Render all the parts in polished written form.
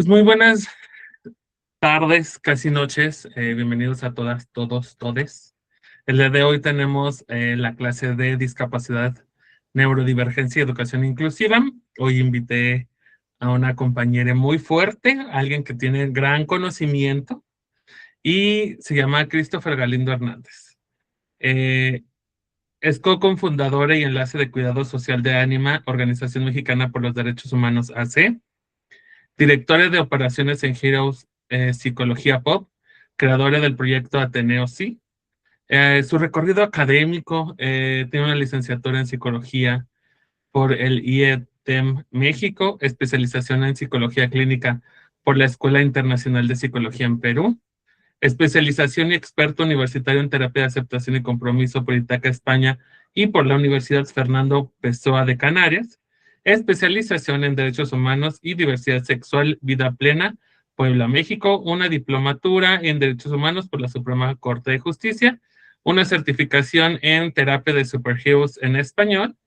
Pues muy buenas tardes, casi noches. Bienvenidos a todas, todos, todes. El día de hoy tenemos la clase de discapacidad, neurodivergencia y educación inclusiva. Hoy invité a una compañera muy fuerte, alguien que tiene gran conocimiento y se llama Christopher Galindo Hernández. Eh, es co-confundadora y enlace de cuidado social de Ánima, Organización Mexicana por los Derechos Humanos AC, directora de operaciones en Heroes Psicología Pop, creadora del proyecto Ateneo Sí. Su recorrido académico, tiene una licenciatura en psicología por el IETEM México, especialización en psicología clínica por la Escuela Internacional de Psicología en Perú, especialización y experto universitario en terapia de aceptación y compromiso por Itaca, España, y por la Universidad Fernando Pessoa de Canarias, especialización en derechos humanos y diversidad sexual, vida plena, Puebla, México, una diplomatura en derechos humanos por la Suprema Corte de Justicia, una certificación en terapia de superheroes en español,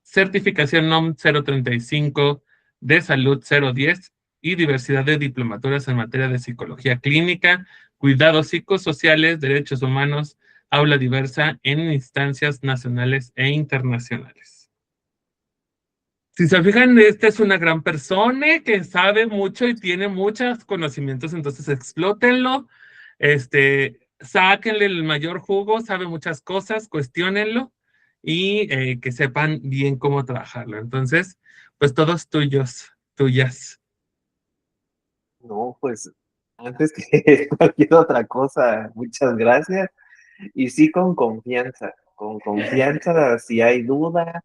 certificación NOM 035 de salud 010 y diversidad de diplomaturas en materia de psicología clínica, cuidados psicosociales, derechos humanos, aula diversa en instancias nacionales e internacionales. Si se fijan, esta es una gran persona que sabe mucho y tiene muchos conocimientos, entonces explótenlo, sáquenle el mayor jugo, sabe muchas cosas, cuestiónenlo y que sepan bien cómo trabajarlo. Entonces, pues todos tuyos, tuyas. No, pues antes que cualquier otra cosa, muchas gracias. Y sí, con confianza, si hay duda,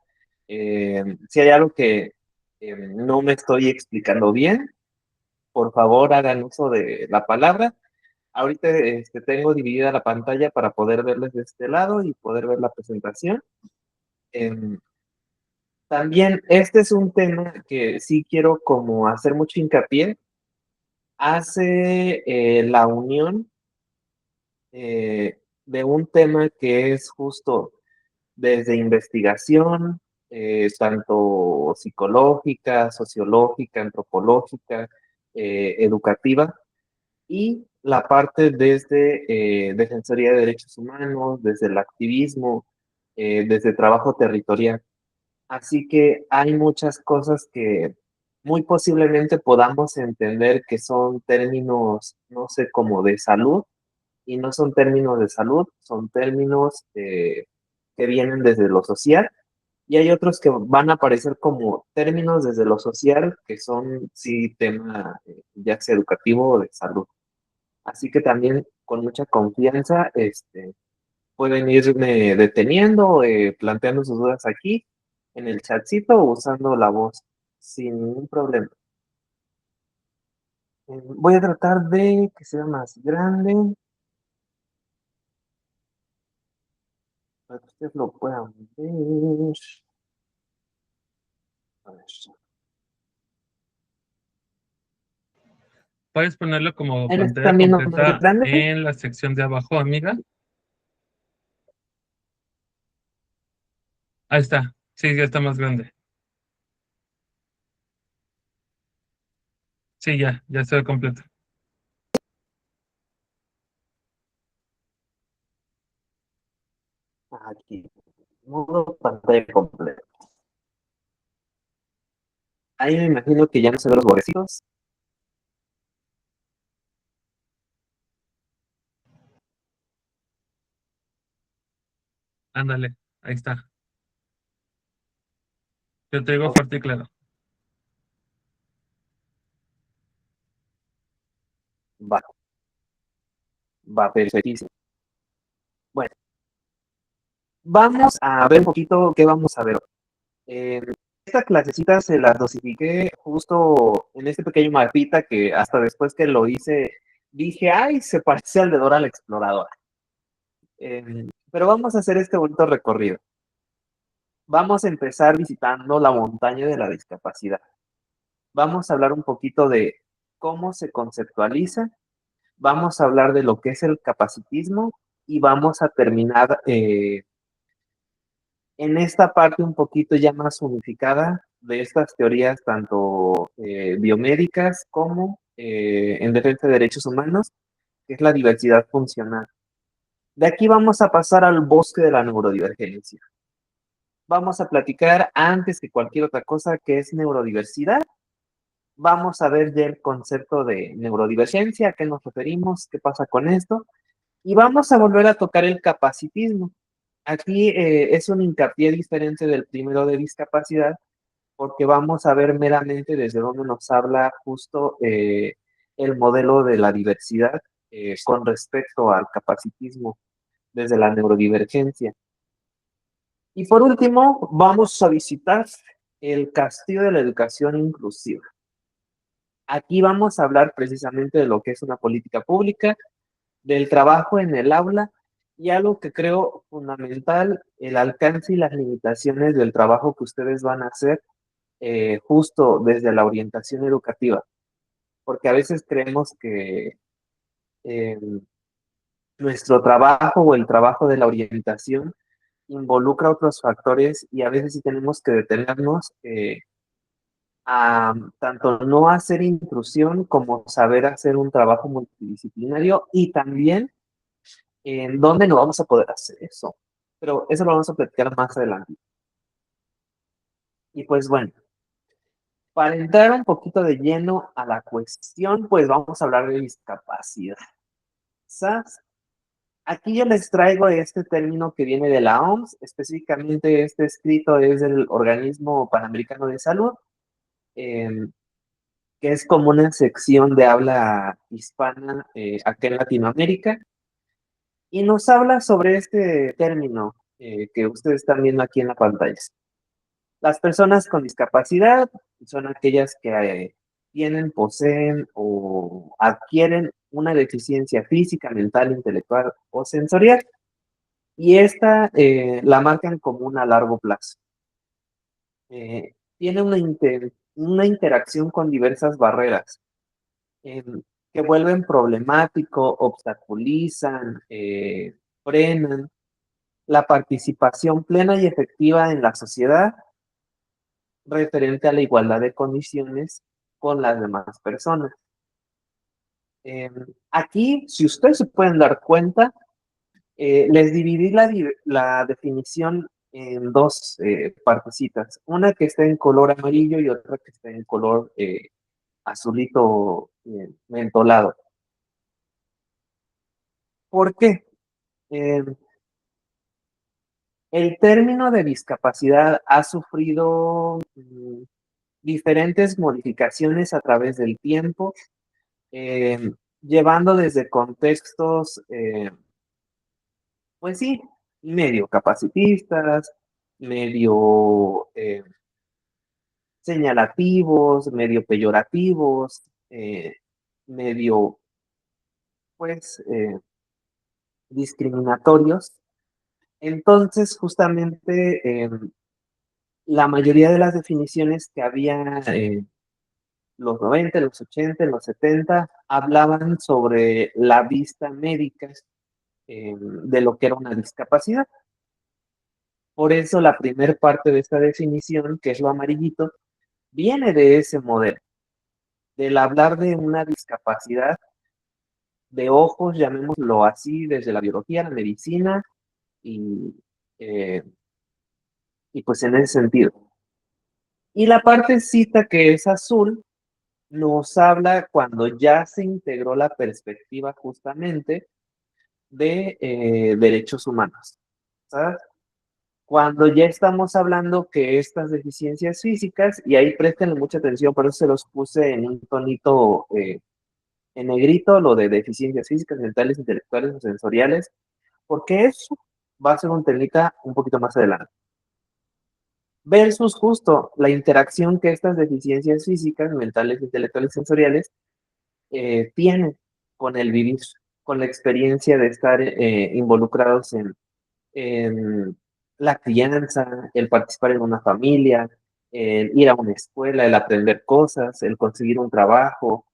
si hay algo que no me estoy explicando bien, por favor hagan uso de la palabra. Ahorita tengo dividida la pantalla para poder verles de este lado y poder ver la presentación. Em, También este es un tema que sí quiero como hacer mucho hincapié. Hace la unión de un tema que es justo desde investigación, tanto psicológica, sociológica, antropológica, educativa, y la parte desde Defensoría de Derechos Humanos, desde el activismo, desde trabajo territorial. Así que hay muchas cosas que muy posiblemente podamos entender que son términos, no sé, como de salud, y no son términos de salud, son términos que vienen desde lo social, y hay otros que van a aparecer como términos desde lo social, que son, sí, tema ya sea educativo o de salud. Así que también con mucha confianza pueden irme deteniendo, planteando sus dudas aquí en el chatcito o usando la voz sin ningún problema. Voy a tratar de que sea más grande para que ustedes lo puedan ver. A ver. Puedes ponerlo como Ahí lo pantalla están viendo más completa grande. en la sección de abajo, amiga. Ahí está. Sí, ya está más grande. Sí, ya se ve completo. Aquí, modo pantalla completa. Ahí me imagino que ya no se ven los bordecitos. Ándale, ahí está. Yo te digo Ok, fuerte y claro. va, va perfectísimo. Bueno, vamos a ver un poquito qué vamos a ver hoy. Esta clasecita se las dosifiqué justo en este pequeño mapita que hasta después que lo hice dije, ay, se parece al de Dora la Exploradora. Pero vamos a hacer este bonito recorrido. Vamos a empezar visitando la montaña de la discapacidad. Vamos a hablar un poquito de cómo se conceptualiza, vamos a hablar de lo que es el capacitismo y vamos a terminar en esta parte un poquito ya más unificada de estas teorías, tanto biomédicas como en defensa de derechos humanos, que es la diversidad funcional. De aquí vamos a pasar al bosque de la neurodivergencia. Vamos a platicar antes que cualquier otra cosa qué es neurodiversidad. Vamos a ver ya el concepto de neurodivergencia, a qué nos referimos, qué pasa con esto, y vamos a volver a tocar el capacitismo. Aquí es un hincapié diferente del primero de discapacidad, porque vamos a ver meramente desde dónde nos habla justo el modelo de la diversidad con respecto al capacitismo desde la neurodivergencia. Y por último, vamos a visitar el castillo de la educación inclusiva. Aquí vamos a hablar precisamente de lo que es una política pública, del trabajo en el aula y algo que creo fundamental, el alcance y las limitaciones del trabajo que ustedes van a hacer justo desde la orientación educativa, porque a veces creemos que eh, nuestro trabajo o el trabajo de la orientación involucra otros factores y a veces sí tenemos que detenernos a tanto no hacer intrusión como saber hacer un trabajo multidisciplinario y también en dónde no vamos a poder hacer eso. Pero eso lo vamos a platicar más adelante. Y pues bueno, para entrar un poquito de lleno a la cuestión, pues vamos a hablar de discapacidad. ¿Sabes? Aquí yo les traigo este término que viene de la OMS, específicamente este escrito es del Organismo Panamericano de Salud, eh, que es como una sección de habla hispana acá en Latinoamérica, y nos habla sobre este término que ustedes están viendo aquí en la pantalla. Las personas con discapacidad son aquellas que tienen, poseen o adquieren una deficiencia física, mental, intelectual o sensorial. Y esta la marcan como una a largo plazo. Tiene una interacción con diversas barreras eh, que vuelven problemático, obstaculizan, frenan la participación plena y efectiva en la sociedad referente a la igualdad de condiciones con las demás personas. Aquí, si ustedes se pueden dar cuenta, les dividí la definición en dos partecitas, una que está en color amarillo y otra que está en color azulito mentolado. ¿Por qué? Eh, el término de discapacidad ha sufrido diferentes modificaciones a través del tiempo, llevando desde contextos, pues sí, medio capacitistas, medio señalativos, medio peyorativos, medio, pues, discriminatorios. Entonces, justamente, la mayoría de las definiciones que había los 90, los 80, los 70, hablaban sobre la vista médica de lo que era una discapacidad. Por eso la primera parte de esta definición, que es lo amarillito, viene de ese modelo, del hablar de una discapacidad de ojos, llamémoslo así, desde la biología, la medicina y, eh, y pues en ese sentido. Y la partecita que es azul nos habla cuando ya se integró la perspectiva justamente de derechos humanos, ¿sabes? Cuando ya estamos hablando que estas deficiencias físicas, y ahí prestenle mucha atención, por eso se los puse en un tonito en negrito, lo de deficiencias físicas, mentales, intelectuales o sensoriales, porque eso va a ser un temita un poquito más adelante. Versus justo la interacción que estas deficiencias físicas, mentales, intelectuales, sensoriales tienen con el vivir, con la experiencia de estar involucrados en la crianza, el participar en una familia, el ir a una escuela, el aprender cosas, el conseguir un trabajo,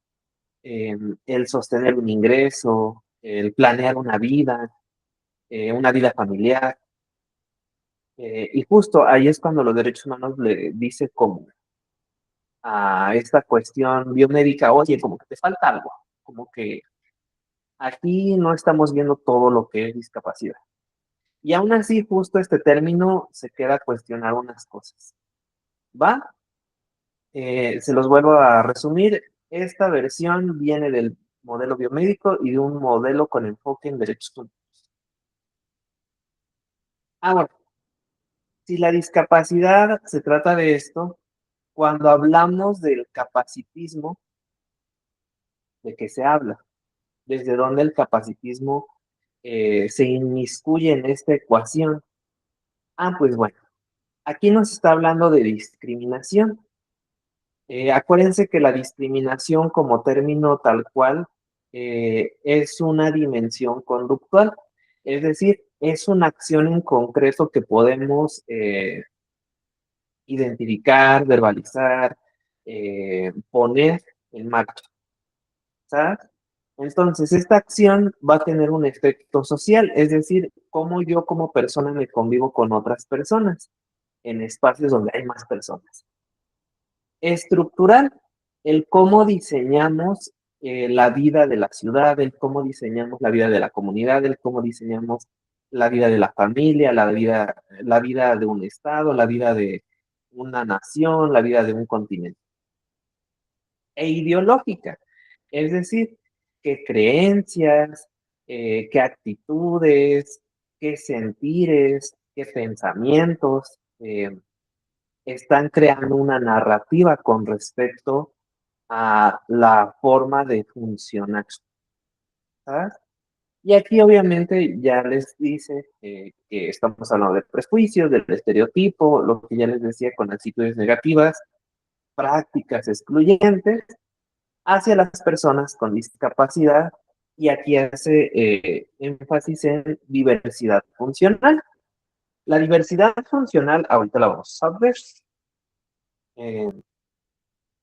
el sostener un ingreso, el planear una vida familiar. Y justo ahí es cuando los derechos humanos le dice cómo. a esta cuestión biomédica, oye, como que te falta algo, como que aquí no estamos viendo todo lo que es discapacidad. Y aún así, justo este término se queda a cuestionar unas cosas. ¿Va? Se los vuelvo a resumir. Esta versión viene del modelo biomédico y de un modelo con enfoque en derechos humanos. Ahora, si la discapacidad se trata de esto, cuando hablamos del capacitismo, ¿de qué se habla? ¿Desde dónde el capacitismo se inmiscuye en esta ecuación? Pues bueno, aquí nos está hablando de discriminación. Acuérdense que la discriminación como término tal cual es una dimensión conductual, es decir, es una acción en concreto que podemos identificar, verbalizar, poner en marcha, ¿sabes? Entonces, esta acción va a tener un efecto social, es decir, cómo yo como persona me convivo con otras personas en espacios donde hay más personas. Estructural, el cómo diseñamos la vida de la ciudad, el cómo diseñamos la vida de la comunidad, el cómo diseñamos la vida de la familia, la vida de un estado, la vida de una nación, la vida de un continente. E ideológica, es decir, qué creencias, qué actitudes, qué sentires, qué pensamientos están creando una narrativa con respecto a la forma de funcionar, ¿sabes? Y aquí obviamente ya les dice que estamos hablando de prejuicios, del estereotipo, lo que ya les decía con actitudes negativas, prácticas excluyentes hacia las personas con discapacidad y aquí hace énfasis en diversidad funcional. La diversidad funcional, ahorita la vamos a ver, eh,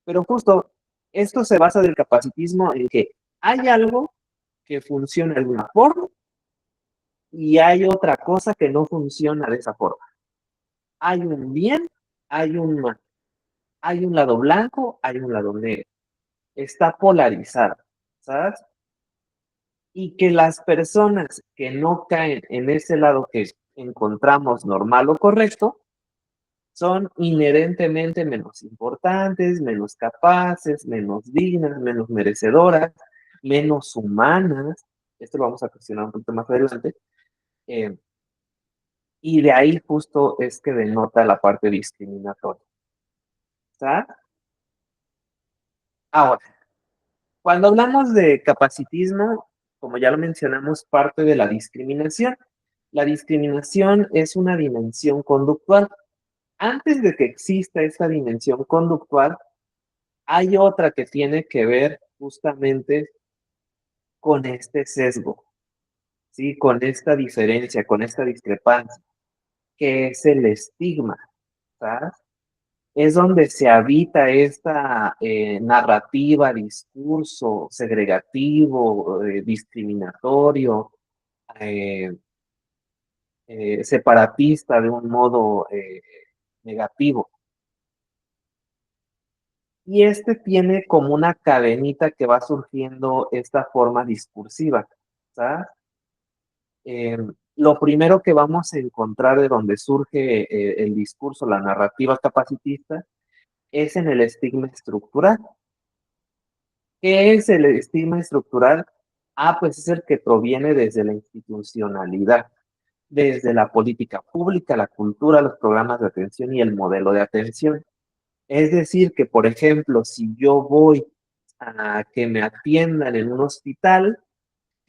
pero justo esto se basa del capacitismo en que hay algo que funciona de alguna forma y hay otra cosa que no funciona de esa forma. Hay un bien, hay un mal, hay un lado blanco, hay un lado negro. Está polarizado, ¿sabes? Y que las personas que no caen en ese lado que encontramos normal o correcto son inherentemente menos importantes, menos capaces, menos dignas, menos merecedoras, menos humanas. Esto lo vamos a cuestionar un poquito más adelante. Eh, y de ahí justo es que denota la parte discriminatoria. ¿Está? Ahora, cuando hablamos de capacitismo, como ya lo mencionamos, parte de la discriminación. La discriminación es una dimensión conductual. Antes de que exista esa dimensión conductual, hay otra que tiene que ver justamente con este sesgo, ¿sí? Con esta diferencia, con esta discrepancia, que es el estigma, ¿sabes? Es donde se habita esta narrativa, discurso segregativo, discriminatorio, eh, separatista de un modo negativo. Y este tiene como una cadenita que va surgiendo esta forma discursiva, ¿sabes? Lo primero que vamos a encontrar de donde surge el discurso, la narrativa capacitista, es en el estigma estructural. ¿Qué es el estigma estructural? Pues es el que proviene desde la institucionalidad, desde la política pública, la cultura, los programas de atención y el modelo de atención. Es decir, que, por ejemplo, si yo voy a que me atiendan en un hospital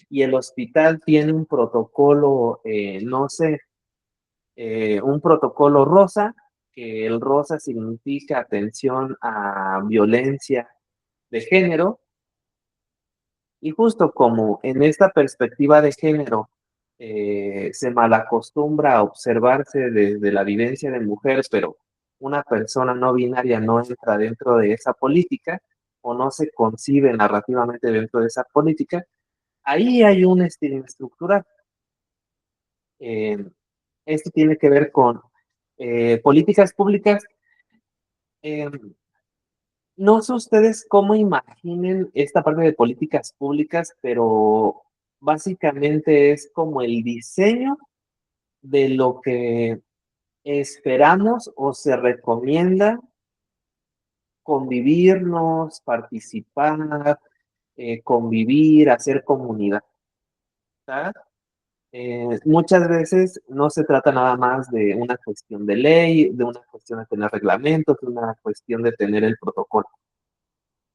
y el hospital tiene un protocolo, no sé, un protocolo rosa, que el rosa significa atención a violencia de género, y justo como en esta perspectiva de género se malacostumbra a observarse desde la vivencia de mujer, pero una persona no binaria no entra dentro de esa política o no se concibe narrativamente dentro de esa política, ahí hay un estilo estructural. Eh, Esto tiene que ver con políticas públicas. No sé ustedes cómo imaginen esta parte de políticas públicas, pero básicamente es como el diseño de lo que esperamos o se recomienda convivirnos, participar, convivir, hacer comunidad. ¿Verdad? Muchas veces no se trata nada más de una cuestión de ley, de una cuestión de tener reglamentos, de una cuestión de tener el protocolo,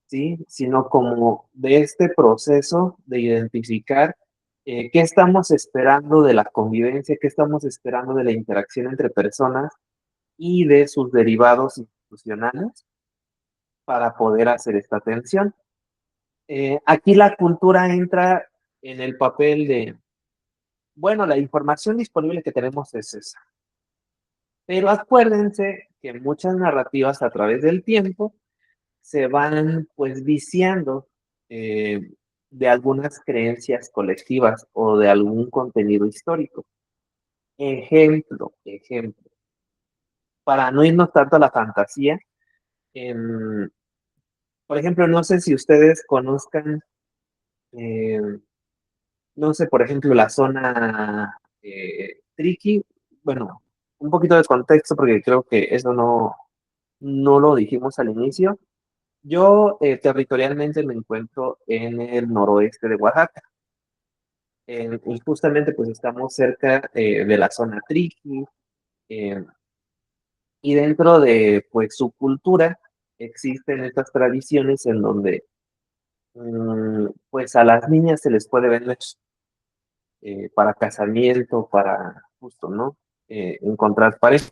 ¿sí? Sino como de este proceso de identificar qué estamos esperando de la convivencia, qué estamos esperando de la interacción entre personas y de sus derivados institucionales para poder hacer esta atención. Aquí la cultura entra en el papel de, bueno, la información disponible que tenemos es esa, pero acuérdense que muchas narrativas a través del tiempo se van pues viciando eh, de algunas creencias colectivas o de algún contenido histórico. Ejemplo, para no irnos tanto a la fantasía, em, por ejemplo, no sé si ustedes conozcan, no sé, por ejemplo, la zona Triqui, bueno, un poquito de contexto porque creo que eso no lo dijimos al inicio. Yo territorialmente me encuentro en el noroeste de Oaxaca. Y justamente pues estamos cerca de la zona Triqui, eh, y dentro de pues su cultura existen estas tradiciones en donde pues a las niñas se les puede vender para casamiento, para justo, ¿no? Encontrar pareja.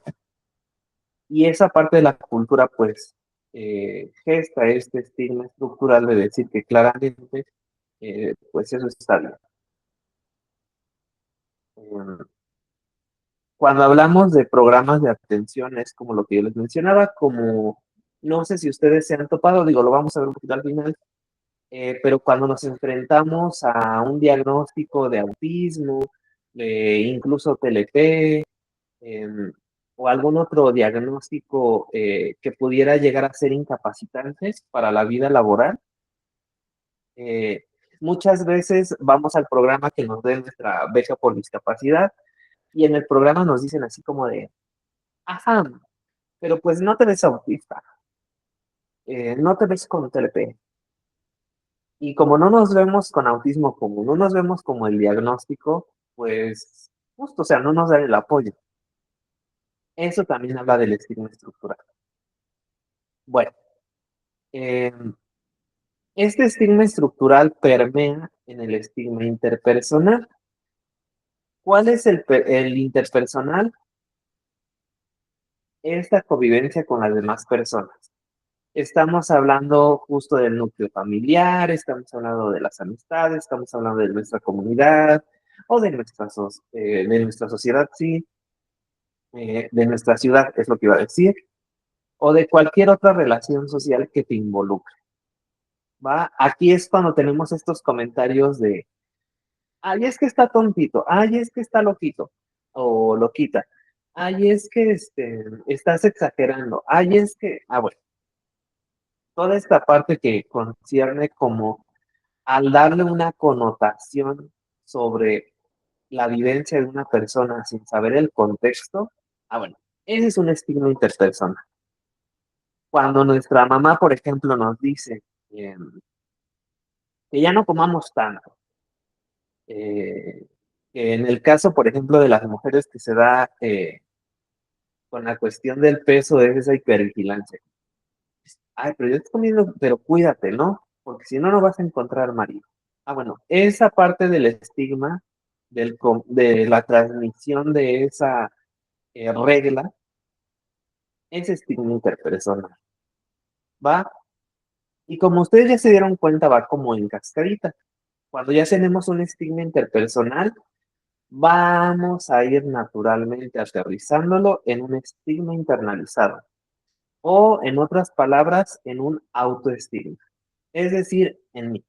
Y esa parte de la cultura pues gesta este estigma estructural de decir que claramente pues eso está bien. Eh, Cuando hablamos de programas de atención, es como lo que yo les mencionaba, como no sé si ustedes se han topado, digo, lo vamos a ver un poquito al final, pero cuando nos enfrentamos a un diagnóstico de autismo, incluso TLP, eh, o algún otro diagnóstico que pudiera llegar a ser incapacitante para la vida laboral, eh, muchas veces vamos al programa que nos dé nuestra beca por discapacidad y en el programa nos dicen así como de, ajá, pero pues no te ves autista, no te ves con TLP. Y como no nos vemos con autismo, como no nos vemos como el diagnóstico, pues justo, o sea, no nos dan el apoyo. Eso también habla del estigma estructural. Bueno, eh, este estigma estructural permea en el estigma interpersonal. ¿Cuál es el interpersonal? Esta convivencia con las demás personas. Estamos hablando justo del núcleo familiar, estamos hablando de las amistades, estamos hablando de nuestra comunidad o de nuestra sociedad, sí, de nuestra ciudad, es lo que iba a decir, o de cualquier otra relación social que te involucre, ¿va? Aquí es cuando tenemos estos comentarios de, ay, es que está tontito, ay, es que está loquito o loquita, ay, es que estás exagerando, ay, es que, bueno, toda esta parte que concierne como al darle una connotación sobre la vivencia de una persona sin saber el contexto, bueno, ese es un estigma interpersonal. Cuando nuestra mamá, por ejemplo, nos dice eh, que ya no comamos tanto, eh, que en el caso, por ejemplo, de las mujeres que se da con la cuestión del peso, es esa hipervigilancia. Ay, pero yo estoy comiendo, pero cuídate, ¿no? Porque si no, no vas a encontrar marido. Bueno, esa parte del estigma, de la transmisión de esa regla, es estigma interpersonal, ¿va? Y como ustedes ya se dieron cuenta, va como en cascadita. Cuando ya tenemos un estigma interpersonal, vamos a ir naturalmente aterrizándolo en un estigma internalizado o, en otras palabras, en un autoestigma. Es decir, en mí.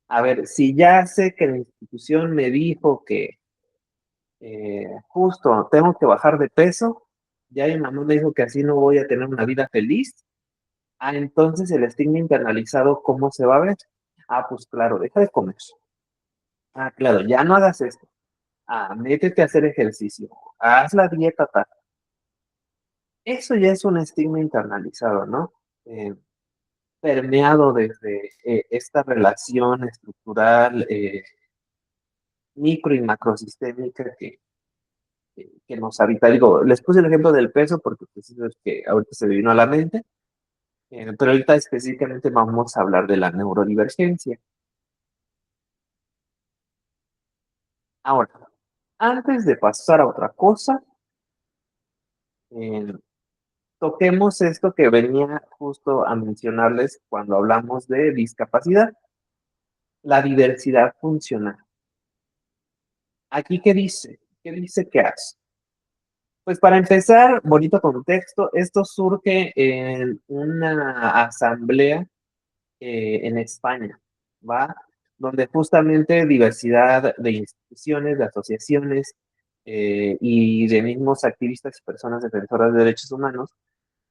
A ver, si ya sé que la institución me dijo que justo tengo que bajar de peso, ya mi mamá me dijo que así no voy a tener una vida feliz, Ah, entonces el estigma internalizado, ¿cómo se va a ver? Ah, pues claro, deja de comer. Ah, claro, ya no hagas esto. Ah, métete a hacer ejercicio. Haz la dieta tal. Eso ya es un estigma internalizado, ¿no? Eh, Permeado desde esta relación estructural, micro y macrosistémica que nos habita. Digo, les puse el ejemplo del peso porque pues, es el que ahorita se me vino a la mente, pero ahorita específicamente vamos a hablar de la neurodivergencia. Ahora, antes de pasar a otra cosa, eh, toquemos esto que venía justo a mencionarles cuando hablamos de discapacidad, la diversidad funcional. ¿Aquí qué dice? ¿Qué dice que hace? Pues para empezar, bonito contexto, esto surge en una asamblea en España, ¿va? Donde justamente diversidad de instituciones, de asociaciones y de mismos activistas y personas defensoras de derechos humanos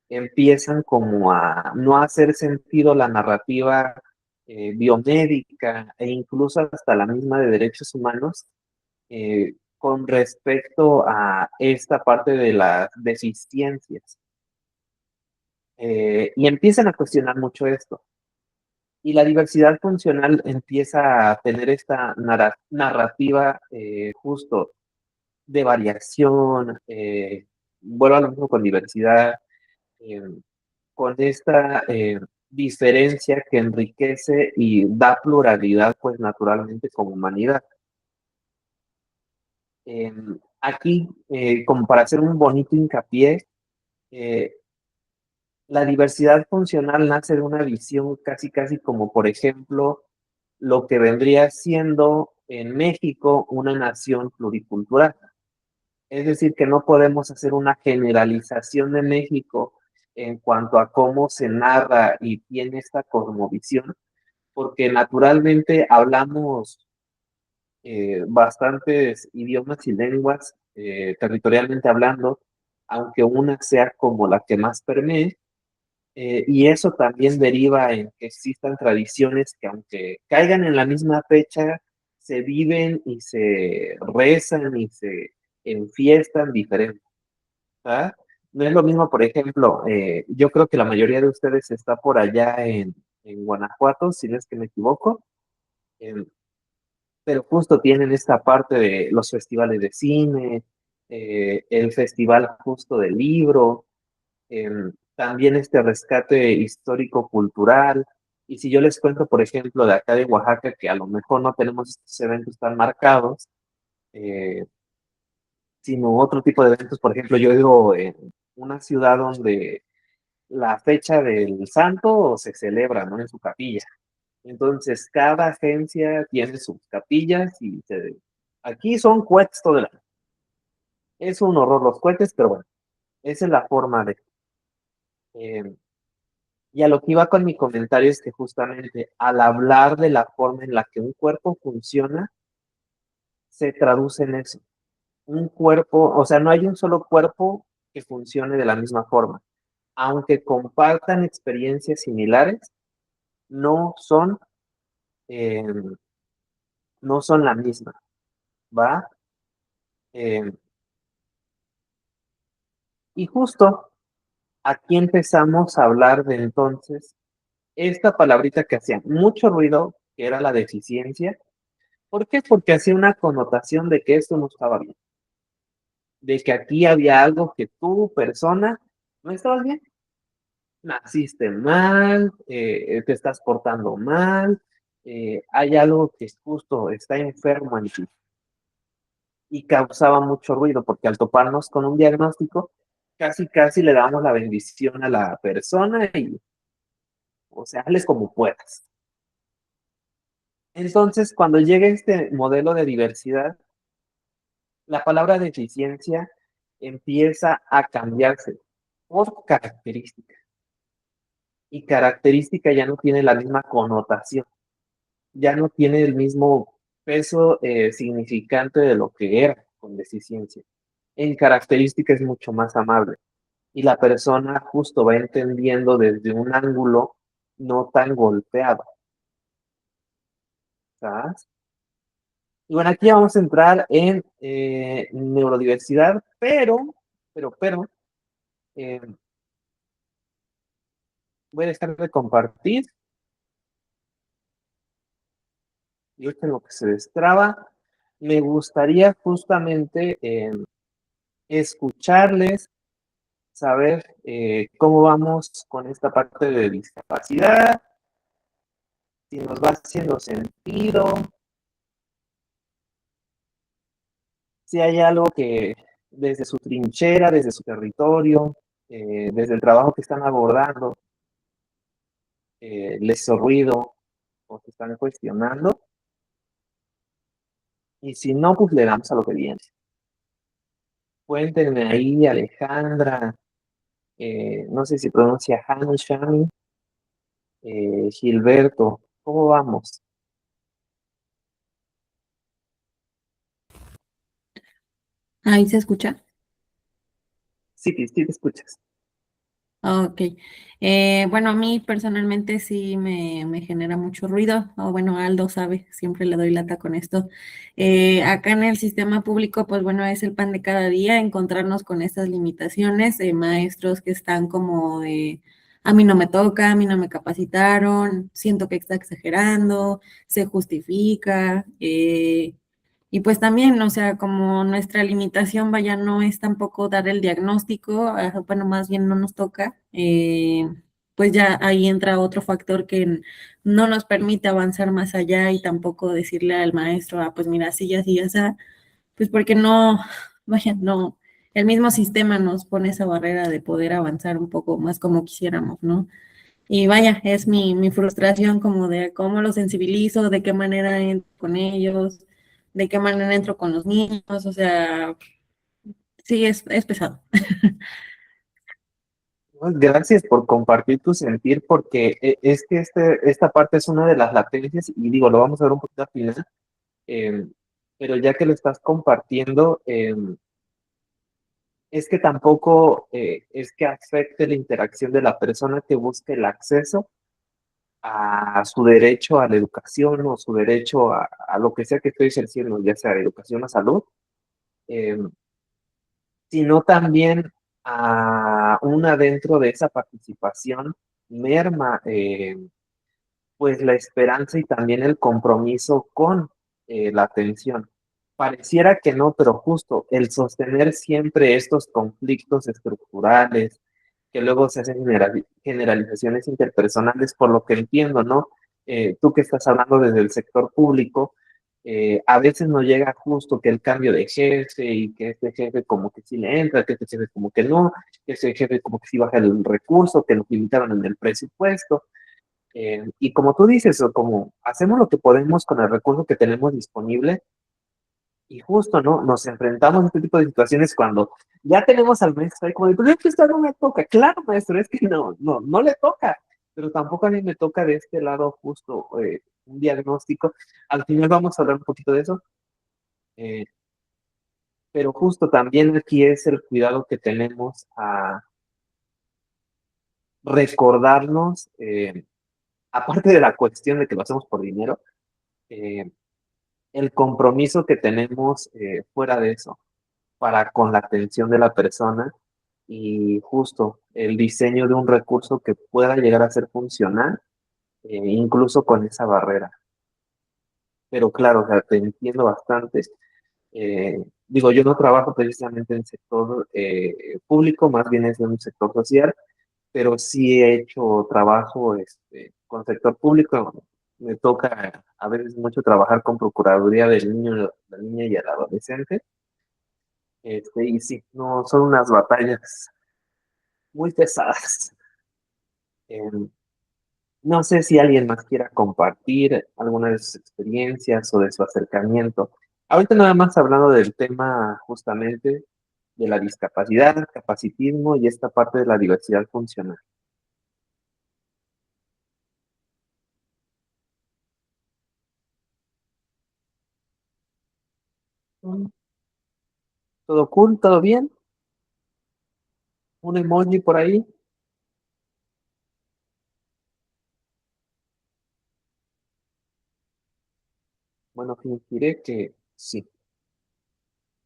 empiezan como a no hacer sentido la narrativa biomédica e incluso hasta la misma de derechos humanos con respecto a esta parte de las deficiencias. Y empiezan a cuestionar mucho esto. Y la diversidad funcional empieza a tener esta narrativa justo de variación, vuelvo a lo mismo con diversidad, eh, con esta diferencia que enriquece y da pluralidad, pues naturalmente como humanidad. Aquí, como para hacer un bonito hincapié, eh, la diversidad funcional nace de una visión casi, casi como, por ejemplo, lo que vendría siendo en México una nación pluricultural. Es decir, que no podemos hacer una generalización de México en cuanto a cómo se narra y tiene esta cosmovisión, porque naturalmente hablamos bastantes idiomas y lenguas territorialmente hablando, aunque una sea como la que más permee, y eso también deriva en que existan tradiciones que aunque caigan en la misma fecha, se viven y se rezan y se enfiestan diferente. ¿Ah? No es lo mismo, por ejemplo, yo creo que la mayoría de ustedes está por allá en Guanajuato, si no es que me equivoco, eh, pero justo tienen esta parte de los festivales de cine, el festival justo del libro, también este rescate histórico-cultural. Y si yo les cuento, por ejemplo, de acá de Oaxaca, que a lo mejor no tenemos estos eventos tan marcados, eh, sino otro tipo de eventos, por ejemplo, yo digo en una ciudad donde la fecha del santo se celebra, ¿no? En su capilla. Entonces, cada agencia tiene sus capillas y aquí son cohetes todo el año. Es un horror los cohetes, pero bueno, esa es la forma de... eh, y a lo que iba con mi comentario es que justamente al hablar de la forma en la que un cuerpo funciona, se traduce en eso. Un cuerpo, o sea, no hay un solo cuerpo que funcione de la misma forma. Aunque compartan experiencias similares, no son, eh, no son la misma, ¿va? Eh, y justo aquí empezamos a hablar de entonces esta palabrita que hacía mucho ruido, que era la deficiencia. ¿Por qué? Porque hacía una connotación de que esto no estaba bien, de que aquí había algo que tú, persona, no estabas bien, naciste mal, te estás portando mal, hay algo que justo está enfermo en ti y causaba mucho ruido porque al toparnos con un diagnóstico, casi casi le damos la bendición a la persona y, o sea, hazles como puedas. Entonces, cuando llega este modelo de diversidad, la palabra deficiencia empieza a cambiarse por característica. Y característica ya no tiene la misma connotación, ya no tiene el mismo peso significante de lo que era con deficiencia. En característica es mucho más amable. y la persona justo va entendiendo desde un ángulo no tan golpeado, ¿sabes? Y bueno, aquí ya vamos a entrar en neurodiversidad, pero, eh, voy a dejar de compartir y ahorita en lo que se destraba, me gustaría justamente escucharles, saber cómo vamos con esta parte de discapacidad, si nos va haciendo sentido, si hay algo que desde su trinchera, desde su territorio, desde el trabajo que están abordando, les hizo ruido o se están cuestionando. Y si no, pues le damos a lo que viene. Cuéntenme ahí, Alejandra, no sé si pronuncia Han, Shami, Gilberto, ¿cómo vamos? Ahí se escucha. Sí, sí te escuchas. Ok. Bueno, a mí personalmente sí me genera mucho ruido. O bueno, Aldo sabe, siempre le doy lata con esto. Acá en el sistema público, pues bueno, es el pan de cada día encontrarnos con estas limitaciones de maestros que están como de, a mí no me toca, a mí no me capacitaron, siento que está exagerando, se justifica. Y pues también, o sea, como nuestra limitación, vaya, no es tampoco dar el diagnóstico, bueno, más bien no nos toca, pues ya ahí entra otro factor que no nos permite avanzar más allá y tampoco decirle al maestro, ah, pues mira, así, así, así, pues porque no, vaya, no, el mismo sistema nos pone esa barrera de poder avanzar un poco más como quisiéramos, ¿no? Y vaya, es mi frustración como de cómo los sensibilizo, de qué manera entro con ellos, de qué manera entro con los niños, o sea, sí, es pesado. Pues, gracias por compartir tu sentir, porque es que esta parte es una de las latencias, y digo, lo vamos a ver un poquito al final, eh, pero ya que lo estás compartiendo, es que tampoco es que afecte la interacción de la persona que busca el acceso a su derecho a la educación o su derecho a lo que sea que estoy ejerciendo, ya sea educación o salud, eh, sino también a una dentro de esa participación merma pues la esperanza y también el compromiso con la atención. Pareciera que no, pero justo el sostener siempre estos conflictos estructurales, que luego se hacen generalizaciones interpersonales, por lo que entiendo, ¿no? Tú que estás hablando desde el sector público, a veces no llega justo que el cambio de jefe y que este jefe como que sí le entra, que este jefe como que no, que este jefe como que sí baja el recurso, que lo limitaron en el presupuesto. Y como tú dices, o como hacemos lo que podemos con el recurso que tenemos disponible, y justo, ¿no? Nos enfrentamos a este tipo de situaciones cuando ya tenemos al maestro ahí como de, pero es que esto no me toca. Claro, maestro, es que no le toca. Pero tampoco a mí me toca de este lado justo un diagnóstico. Al final vamos a hablar un poquito de eso. eh, pero justo también aquí es el cuidado que tenemos a recordarnos, aparte de la cuestión de que lo hacemos por dinero, eh, el compromiso que tenemos fuera de eso para con la atención de la persona y justo el diseño de un recurso que pueda llegar a ser funcional, incluso con esa barrera. Pero claro, o sea, te entiendo bastante. Digo, yo no trabajo precisamente en sector público, más bien es en un sector social, pero sí he hecho trabajo con sector público. Me toca a veces mucho trabajar con Procuraduría del Niño, la Niña y el Adolescente. Y sí, no, son unas batallas muy pesadas. Em, no sé si alguien más quiera compartir alguna de sus experiencias o de su acercamiento. Ahorita nada más hablando del tema justamente de la discapacidad, capacitismo y esta parte de la diversidad funcional. ¿Todo cool? ¿Todo bien? un emoji por ahí. Bueno, fingiré que sí.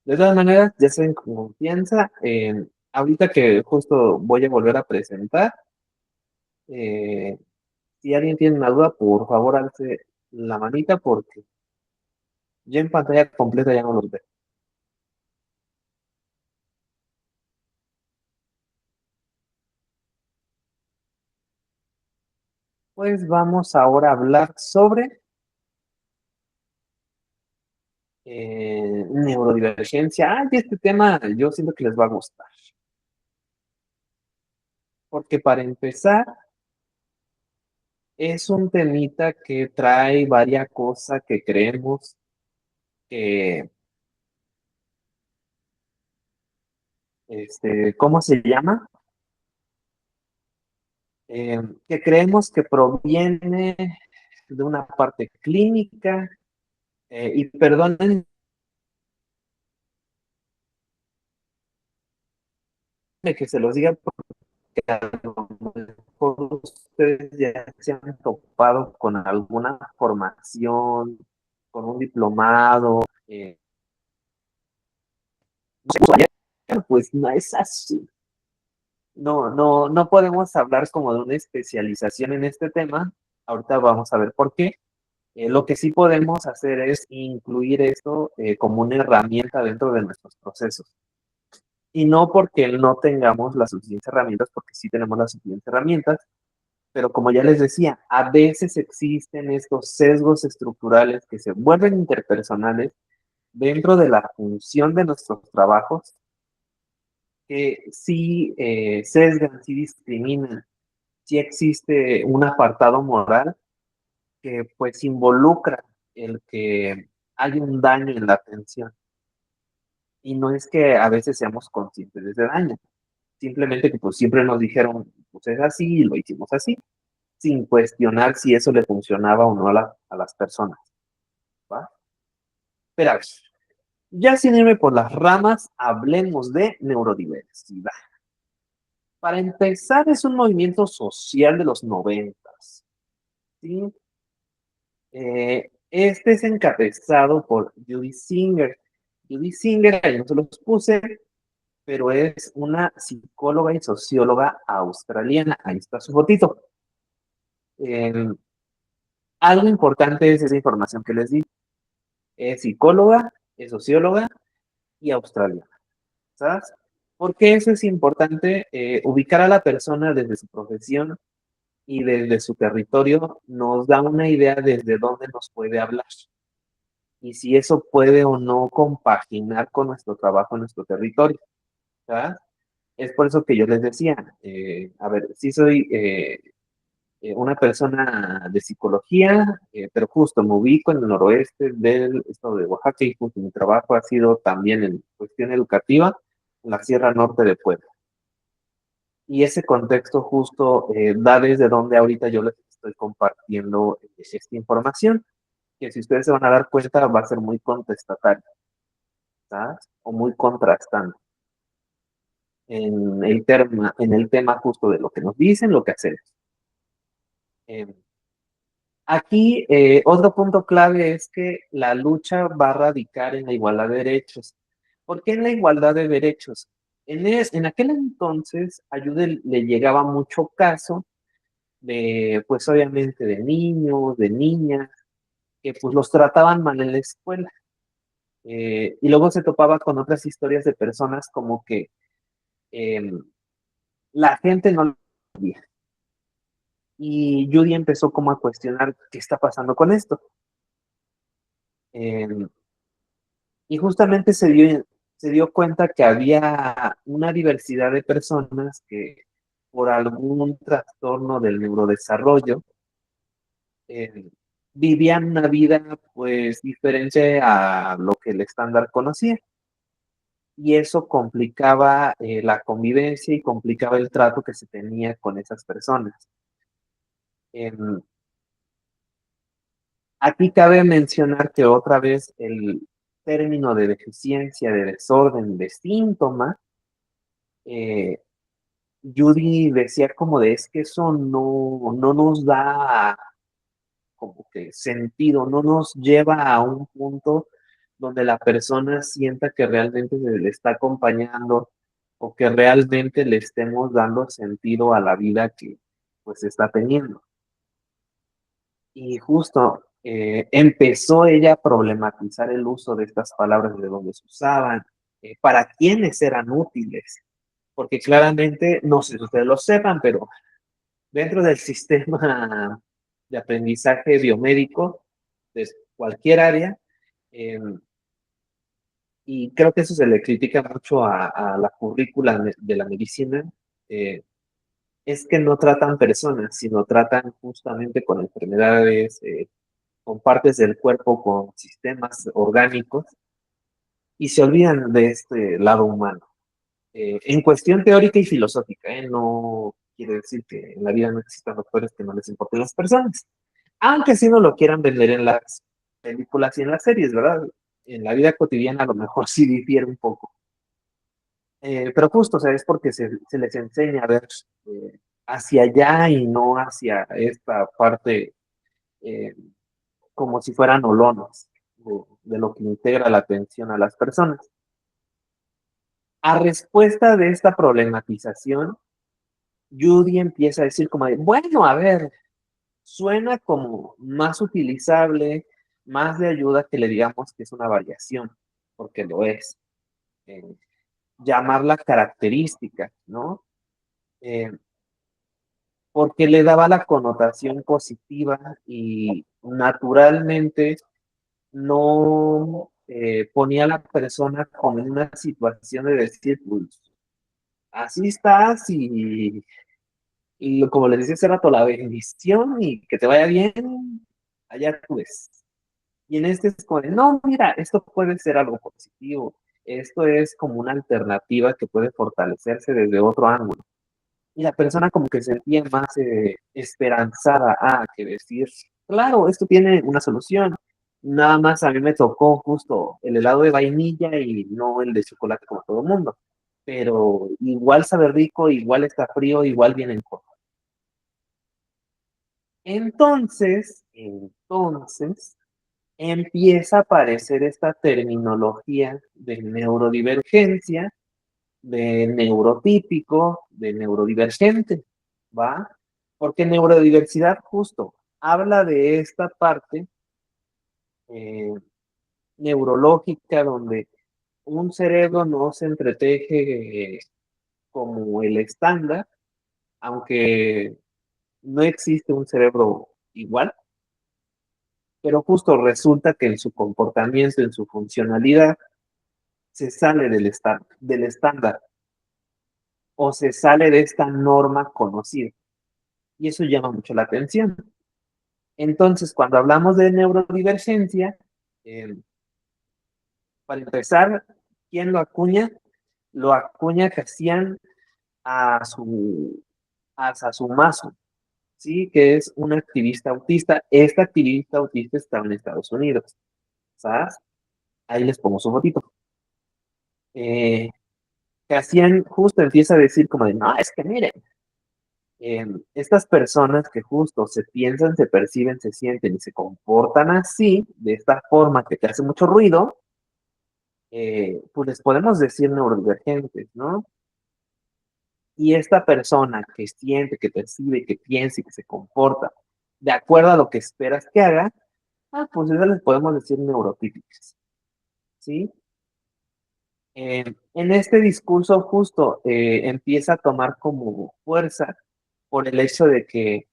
De todas maneras, ya saben, con confianza. Ahorita que justo voy a volver a presentar, eh, si alguien tiene una duda, por favor, alce la manita porque ya en pantalla completa ya no los veo. Pues vamos ahora a hablar sobre neurodivergencia. Y este tema yo siento que les va a gustar. Porque para empezar, es un temita que trae varias cosas que creemos que, ¿cómo se llama? Que creemos que proviene de una parte clínica, y perdonen que se los diga porque a lo mejor ustedes ya se han topado con alguna formación, con un diplomado, pues no es así. No podemos hablar como de una especialización en este tema. Ahorita vamos a ver por qué. Lo que sí podemos hacer es incluir esto como una herramienta dentro de nuestros procesos. Y no porque no tengamos las suficientes herramientas, porque sí tenemos las suficientes herramientas, pero como ya les decía, a veces existen estos sesgos estructurales que se vuelven interpersonales dentro de la función de nuestros trabajos, que sí sesgan, sí discriminan, sí existe un apartado moral que pues involucra el que hay un daño en la atención. Y no es que a veces seamos conscientes de ese daño, simplemente que pues siempre nos dijeron, pues es así y lo hicimos así, sin cuestionar si eso le funcionaba o no a las personas, ¿va? Pero a ver, ya sin irme por las ramas, hablemos de neurodiversidad. Para empezar, es un movimiento social de los 90, ¿sí? Este es encabezado por Judy Singer. Judy Singer, ahí no se los puse, pero es una psicóloga y socióloga australiana. Ahí está su fotito. Eh, Algo importante es esa información que les di. Es psicóloga, es socióloga y australiana. ¿Sabes? Porque eso es importante, ubicar a la persona desde su profesión y desde su territorio nos da una idea desde dónde nos puede hablar y si eso puede o no compaginar con nuestro trabajo en nuestro territorio. ¿Sabes? Es por eso que yo les decía, a ver, sí soy una persona de psicología, pero justo me ubico en el noroeste del estado de Oaxaca y justo mi trabajo ha sido también en cuestión educativa en la Sierra Norte de Puebla. Y ese contexto justo da desde donde ahorita yo les estoy compartiendo esta información, que si ustedes se van a dar cuenta va a ser muy contestatario, ¿sabes? O muy contrastante en el tema justo de lo que nos dicen, lo que hacemos. Eh, Aquí, otro punto clave es que la lucha va a radicar en la igualdad de derechos. ¿Por qué en la igualdad de derechos? En aquel entonces, a Ayude le llegaba mucho caso de, pues obviamente, de niños, de niñas, que pues los trataban mal en la escuela. Y luego se topaba con otras historias de personas como que eh, la gente no lo entendía. Y Judy empezó como a cuestionar qué está pasando con esto. Eh, Y justamente se dio cuenta que había una diversidad de personas que por algún trastorno del neurodesarrollo eh, vivían una vida pues diferente a lo que el estándar conocía. Y eso complicaba la convivencia y complicaba el trato que se tenía con esas personas. Em, Aquí cabe mencionar que otra vez el término de deficiencia, de desorden, de síntoma, Judy decía como de, es que eso no nos da como que sentido, no nos lleva a un punto donde la persona sienta que realmente se le está acompañando o que realmente le estemos dando sentido a la vida que pues está teniendo. Y justo empezó ella a problematizar el uso de estas palabras, de dónde se usaban, para quiénes eran útiles, porque claramente, no sé si ustedes lo sepan, pero dentro del sistema de aprendizaje biomédico de cualquier área, eh, y creo que eso se le critica mucho a la currícula de la medicina, eh, es que no tratan personas, sino tratan justamente con enfermedades, con partes del cuerpo, con sistemas orgánicos, y se olvidan de este lado humano. En cuestión teórica y filosófica, no quiere decir que en la vida no existan doctores que no les importen las personas, aunque sí no lo quieran vender en las películas y en las series, ¿verdad? En la vida cotidiana a lo mejor sí difiere un poco. Pero justo, o sea, es porque se les enseña a ver hacia allá y no hacia esta parte eh, como si fueran olonos de lo que integra la atención a las personas. A respuesta de esta problematización, Judy empieza a decir como de, bueno, a ver, suena como más utilizable, más de ayuda que le digamos que es una variación, porque lo es. Eh, llamarla característica, ¿no? Eh, porque le daba la connotación positiva y naturalmente no ponía a la persona como en una situación de decir, pues, así estás y como les decía hace rato, la bendición y que te vaya bien, allá tú ves. Y en este es como de, no, mira, esto puede ser algo positivo, esto es como una alternativa que puede fortalecerse desde otro ángulo. Y la persona como que se sentía más esperanzada a que decir, claro, esto tiene una solución. Nada más a mí me tocó justo el helado de vainilla y no el de chocolate como todo el mundo. Pero igual sabe rico, igual está frío, igual viene en forma. Entonces, empieza a aparecer esta terminología de neurodivergencia, de neurotípico, de neurodivergente, ¿va? Porque neurodiversidad justo habla de esta parte eh, neurológica donde un cerebro no se entreteje como el estándar, aunque no existe un cerebro igual, pero justo resulta que en su comportamiento, en su funcionalidad, se sale del estándar o se sale de esta norma conocida. Y eso llama mucho la atención. Entonces, cuando hablamos de neurodivergencia, eh, para empezar, ¿quién lo acuña? Lo acuña Cassian a su, a Sasumasu, ¿sí? Que es un activista autista. Esta activista autista está en Estados Unidos, ¿sabes? Ahí les pongo su fotito. Cassian justo empieza a decir como de, no, es que miren, estas personas que justo se piensan, se perciben, se sienten y se comportan así, de esta forma que te hace mucho ruido, pues les podemos decir neurodivergentes, ¿no? Y esta persona que siente, que percibe, que piensa y que se comporta de acuerdo a lo que esperas que haga, pues esas les podemos decir neurotípicas, ¿sí? En este discurso justo empieza a tomar como fuerza por el hecho de que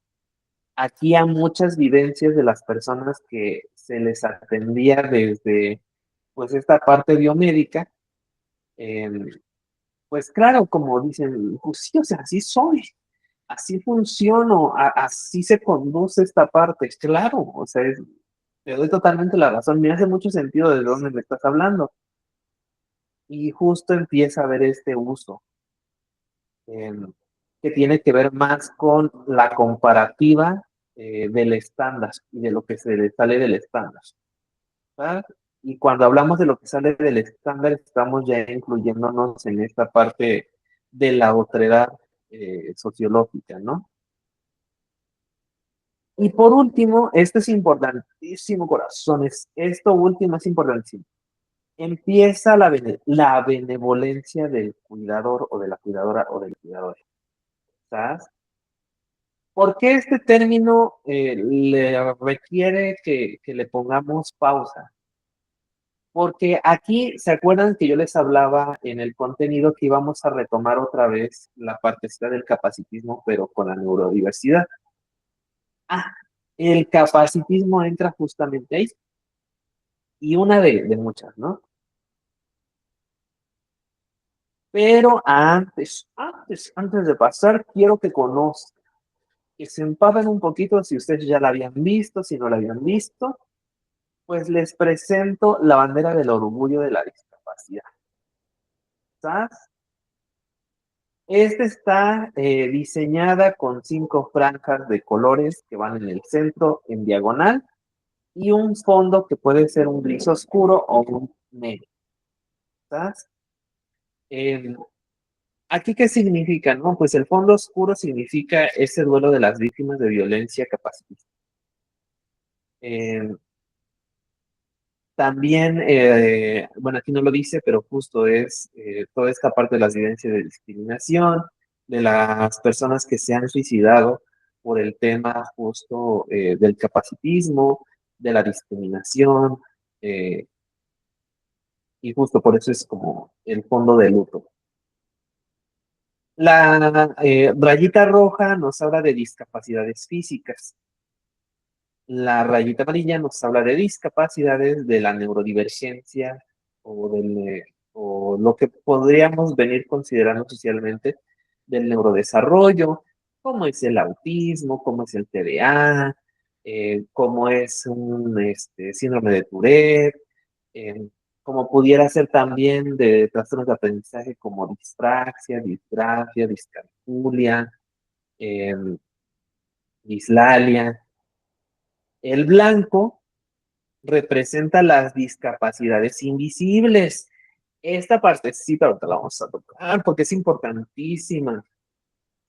aquí hay muchas vivencias de las personas que se les atendía desde pues esta parte biomédica, eh, pues claro, como dicen, pues sí, o sea, así soy, así funciono, así se conduce esta parte, claro, o sea, te doy totalmente la razón, me hace mucho sentido de dónde me estás hablando. Y justo empieza a ver este uso, eh, que tiene que ver más con la comparativa del estándar y de lo que se le sale del estándar. ¿Verdad? Y cuando hablamos de lo que sale del estándar, estamos ya incluyéndonos en esta parte de la otredad sociológica, ¿no? Y por último, esto es importantísimo, corazones, esto último es importantísimo. Empieza la benevolencia del cuidador o de la cuidadora o del cuidador. ¿Sabes? ¿Por qué este término le requiere que le pongamos pausa? Porque aquí, ¿se acuerdan que yo les hablaba en el contenido que íbamos a retomar otra vez la partecita del capacitismo, pero con la neurodiversidad? Ah, el capacitismo entra justamente ahí, y una de muchas, ¿no? Pero antes de pasar, quiero que conozcan, que se empapen un poquito si ustedes ya la habían visto, si no la habían visto, pues les presento la bandera del orgullo de la discapacidad. ¿Sabes? Esta está diseñada con 5 franjas de colores que van en el centro en diagonal y un fondo que puede ser un gris oscuro o un negro. ¿Sabes? Eh, ¿Aquí qué significa? No, pues el fondo oscuro significa ese duelo de las víctimas de violencia capacitista. Eh, También, bueno, aquí no lo dice, pero justo es toda esta parte de las vivencias de discriminación, de las personas que se han suicidado por el tema justo del capacitismo, de la discriminación, eh, y justo por eso es como el fondo de luto. La rayita roja nos habla de discapacidades físicas. La rayita amarilla nos habla de discapacidades de la neurodivergencia o lo que podríamos venir considerando socialmente del neurodesarrollo, como es el autismo, como es el TDA, como es un síndrome de Tourette, eh, como pudiera ser también de trastornos de aprendizaje como dispraxia, disgrafia, discalculia, eh, dislalia. El blanco representa las discapacidades invisibles. Esta partecita ahorita la vamos a tocar porque es importantísima.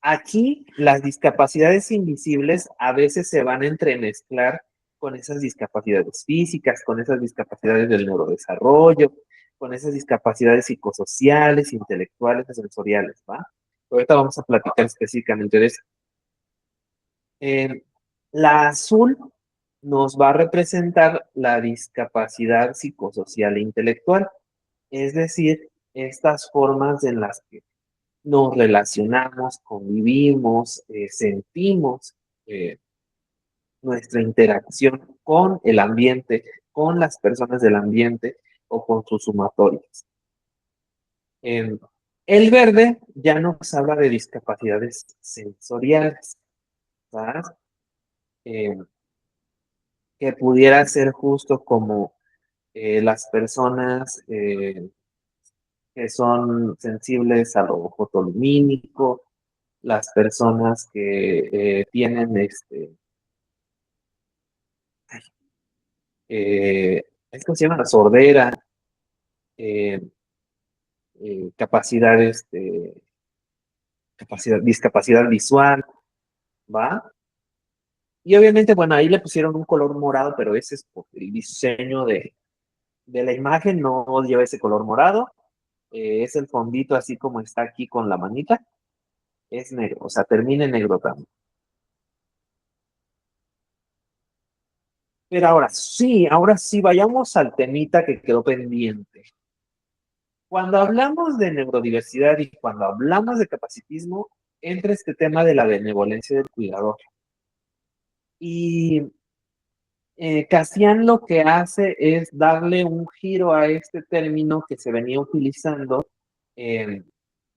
Aquí las discapacidades invisibles a veces se van a entremezclar con esas discapacidades físicas, con esas discapacidades del neurodesarrollo, con esas discapacidades psicosociales, intelectuales, sensoriales, ¿va? Ahorita vamos a platicar específicamente de eso. La azul nos va a representar la discapacidad psicosocial e intelectual, es decir, estas formas en las que nos relacionamos, convivimos, sentimos nuestra interacción con el ambiente, con las personas del ambiente o con sus sumatorias. El verde ya nos habla de discapacidades sensoriales, ¿sabes? Que pudiera ser justo como las personas que son sensibles a lo fotolumínico, las personas que tienen es que se llama la sordera, eh, capacidades de discapacidad visual, ¿va? Y obviamente, bueno, ahí le pusieron un color morado, pero ese es por el diseño de la imagen, no lleva ese color morado. Es el fondito así como está aquí con la manita, es negro, o sea, termina en negro también. Pero ahora sí, vayamos al temita que quedó pendiente. Cuando hablamos de neurodiversidad y cuando hablamos de capacitismo, entra este tema de la benevolencia del cuidador. Y Cassian lo que hace es darle un giro a este término que se venía utilizando eh,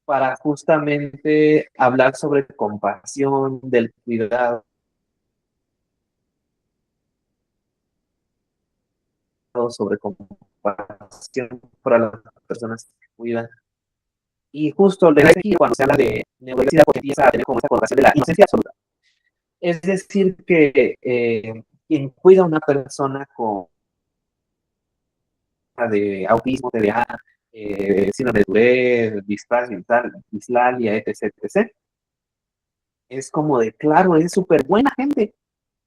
para justamente hablar sobre compasión, del cuidado, sobre compasión para las personas que cuidan. Y justo le aquí cuando se habla de neurodiversidad, porque empieza a tener como esa connotación de la inocencia absoluta. Es decir, que quien cuida a una persona con de autismo, TDA, síndrome de Tourette, dislalia, etc., etc., es como de, claro, es súper buena gente.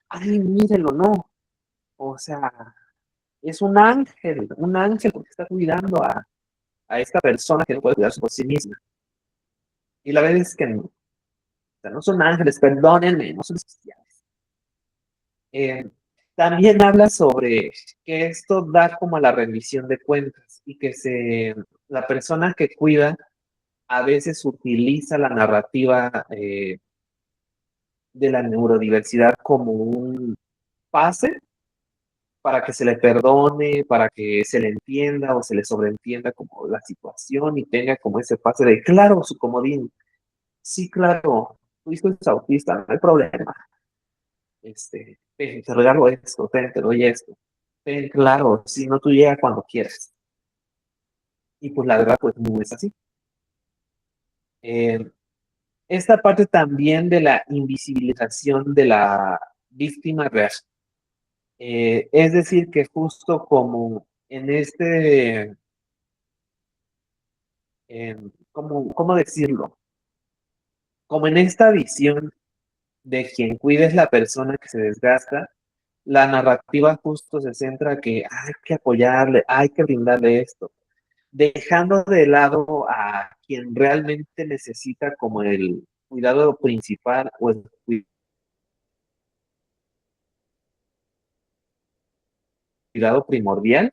Ay, mírenlo, no. O sea, es un ángel porque está cuidando a esta persona que no puede cuidarse por sí misma. Y la verdad es que no. O sea, no son ángeles, perdónenme, no son especiales. También habla sobre que esto da como a la rendición de cuentas y que la persona que cuida a veces utiliza la narrativa de la neurodiversidad como un pase para que se le perdone, para que se le entienda o se le sobreentienda como la situación y tenga como ese pase de, claro, su comodín, sí, claro, tu hijo es autista, no hay problema, te regalo esto, te doy esto, claro, si no, tú llega cuando quieras. Y pues la verdad, pues no es así. Eh, Esta parte también de la invisibilización de la víctima real. Es decir, que justo como en ¿cómo decirlo? Como en esta visión de quien cuida es la persona que se desgasta, la narrativa justo se centra que hay que apoyarle, hay que brindarle esto, dejando de lado a quien realmente necesita como el cuidado principal o el cuidado primordial,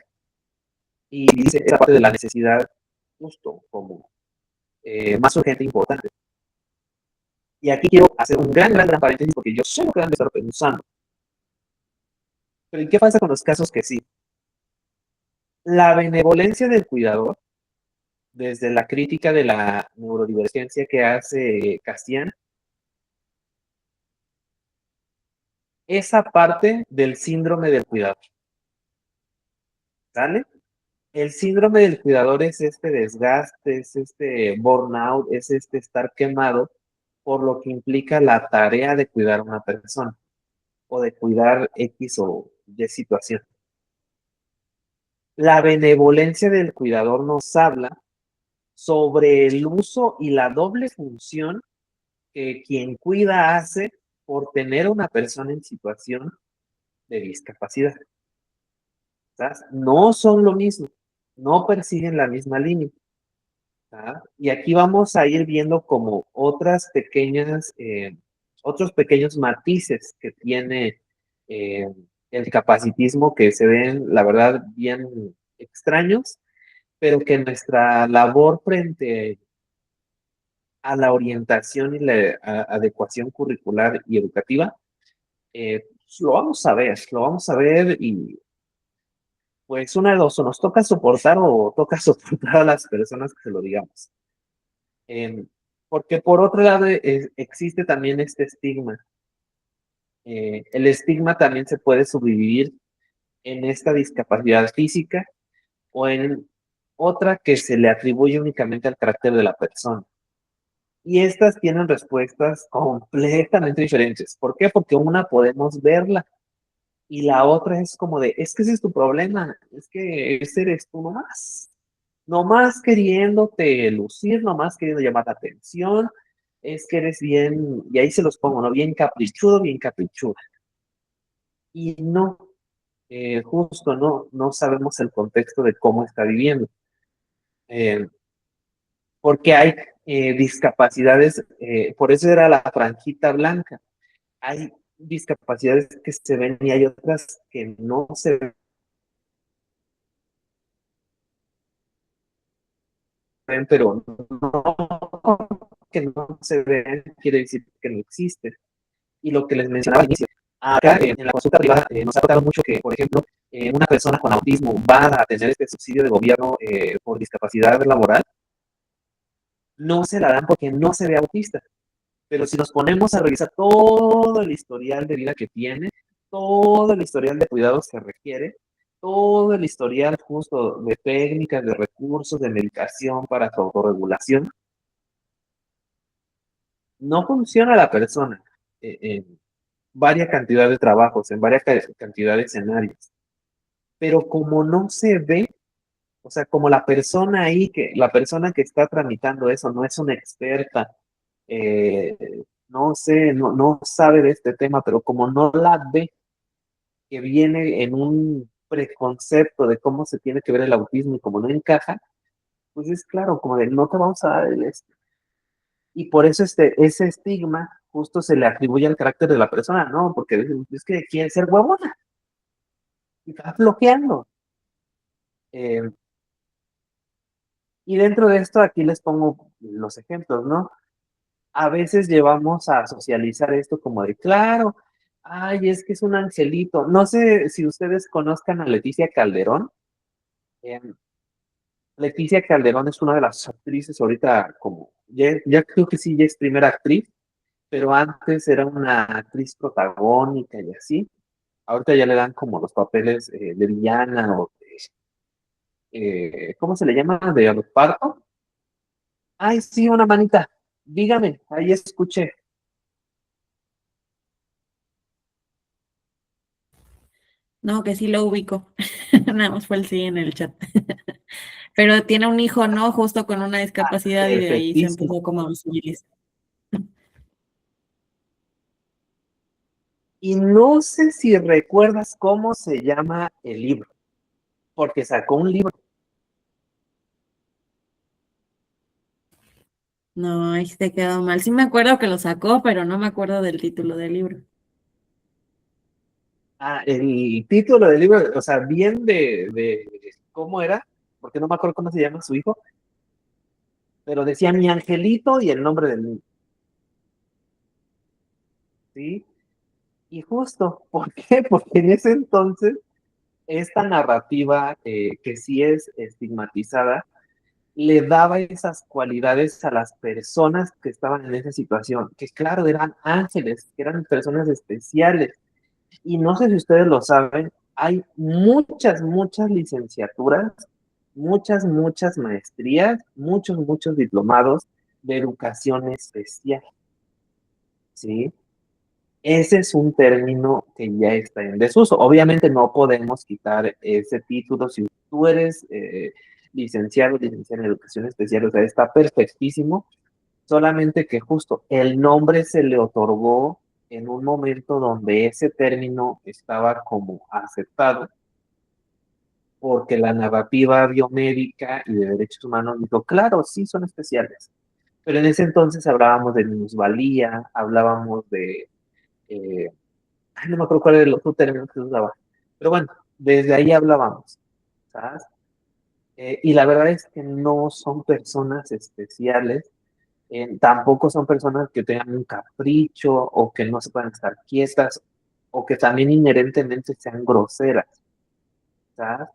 y dice esa parte de la necesidad justo como más urgente e importante. Y aquí quiero hacer un gran paréntesis porque yo sé lo que van a estar pensando. Pero ¿y qué pasa con los casos que sí? La benevolencia del cuidador, desde la crítica de la neurodivergencia que hace Castian, esa parte del síndrome del cuidador. ¿Sale? El síndrome del cuidador es este desgaste, es este burnout, es este estar quemado por lo que implica la tarea de cuidar a una persona o de cuidar X o Y situación. La benevolencia del cuidador nos habla sobre el uso y la doble función que quien cuida hace por tener a una persona en situación de discapacidad. ¿Sabes? No son lo mismo, no persiguen la misma línea. ¿Tá? Y aquí vamos a ir viendo como otros pequeños matices que tiene eh, el capacitismo que se ven, la verdad, bien extraños, pero que nuestra labor frente a la orientación y la adecuación curricular y educativa, pues lo vamos a ver y pues una de dos, o nos toca soportar o toca soportar a las personas que se lo digamos. Porque por otro lado existe también este estigma. El estigma también se puede subdividir en esta discapacidad física o en otra que se le atribuye únicamente al carácter de la persona. Y estas tienen respuestas completamente diferentes. ¿Por qué? Porque una podemos verla y la otra es como de, es que ese es tu problema, es que ese eres tú nomás. Nomás queriéndote lucir, nomás queriendo llamar la atención, es que eres bien, y ahí se los pongo, ¿no? Bien caprichudo, bien caprichuda. Y no, justo no sabemos el contexto de cómo está viviendo. Eh, Porque hay discapacidades, por eso era la franjita blanca. Hay discapacidades que se ven y hay otras que no se ven, pero no que no se ven quiere decir que no existen. Y lo que les mencionaba al inicio, acá en la consulta privada nos ha tocado mucho que, por ejemplo, una persona con autismo va a tener este subsidio de gobierno por discapacidad laboral, no se la dan porque no se ve autista. Pero si nos ponemos a revisar todo el historial de vida que tiene, todo el historial de cuidados que requiere, todo el historial justo de técnicas, de recursos, de medicación para su autorregulación, no funciona la persona en varias cantidades de trabajos, en varias cantidades de escenarios. Pero como no se ve, o sea, como la persona que está tramitando eso no es una experta, eh, no sé, no sabe de este tema, pero como no la ve, que viene en un preconcepto de cómo se tiene que ver el autismo y como no encaja, pues es claro, como de no te vamos a dar el este. Y por eso ese estigma justo se le atribuye al carácter de la persona, ¿no? Porque dicen, es que quiere ser huevona y está bloqueando. Eh, y dentro de esto, aquí les pongo los ejemplos, ¿no? A veces llevamos a socializar esto como de, claro, ay, es que es un angelito. No sé si ustedes conozcan a Leticia Calderón. Eh, Leticia Calderón es una de las actrices ahorita como, ya creo que sí, ya es primera actriz, pero antes era una actriz protagónica y así. Ahorita ya le dan como los papeles de villana o ¿cómo se le llama? De reparto. Ay, sí, una manita. Dígame, ahí escuché. No, que sí lo ubico. Nada más fue el sí en el chat. Pero tiene un hijo, ¿no? Justo con una discapacidad y de ahí se Perfectísimo. empezó como a visibilizar. Y no sé si recuerdas cómo se llama el libro, porque sacó un libro. No, ahí se quedó mal. Sí me acuerdo que lo sacó, pero no me acuerdo del título del libro. Ah, el título del libro, o sea, bien de cómo era, porque no me acuerdo cómo se llama su hijo, pero decía mi angelito y el nombre del niño, ¿sí? Y justo, ¿por qué? Porque en ese entonces esta narrativa que sí es estigmatizada, le daba esas cualidades a las personas que estaban en esa situación, que claro, eran ángeles, que eran personas especiales. Y no sé si ustedes lo saben, hay muchas licenciaturas, muchas maestrías, muchos diplomados de educación especial, ¿sí? Ese es un término que ya está en desuso. Obviamente no podemos quitar ese título si tú eres licenciado en educación especial, o sea, está perfectísimo, solamente que justo el nombre se le otorgó en un momento donde ese término estaba como aceptado, porque la narrativa biomédica y de derechos humanos dijo, claro, sí son especiales, pero en ese entonces hablábamos de minusvalía, hablábamos de, ay, no me acuerdo cuál era el otro término que se usaba, pero bueno, desde ahí hablábamos, ¿sabes? Y la verdad es que no son personas especiales, tampoco son personas que tengan un capricho o que no se puedan estar quietas o que también inherentemente sean groseras, ¿sabes?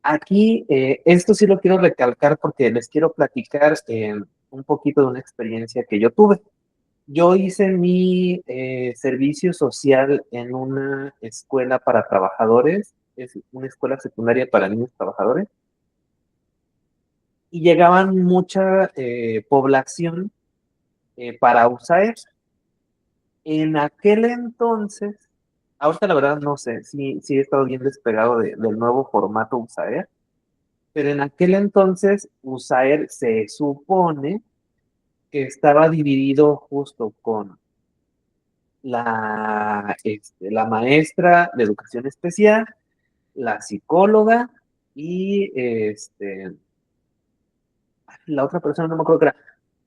Aquí, esto sí lo quiero recalcar porque les quiero platicar un poquito de una experiencia que yo tuve. Yo hice mi servicio social en una escuela para trabajadores, es una escuela secundaria para niños trabajadores, y llegaban mucha población para USAER. En aquel entonces, ahorita la verdad no sé si he estado bien despegado del nuevo formato USAER, pero en aquel entonces USAER se supone que estaba dividido justo con la maestra de educación especial, la psicóloga y la otra persona, no me acuerdo qué era,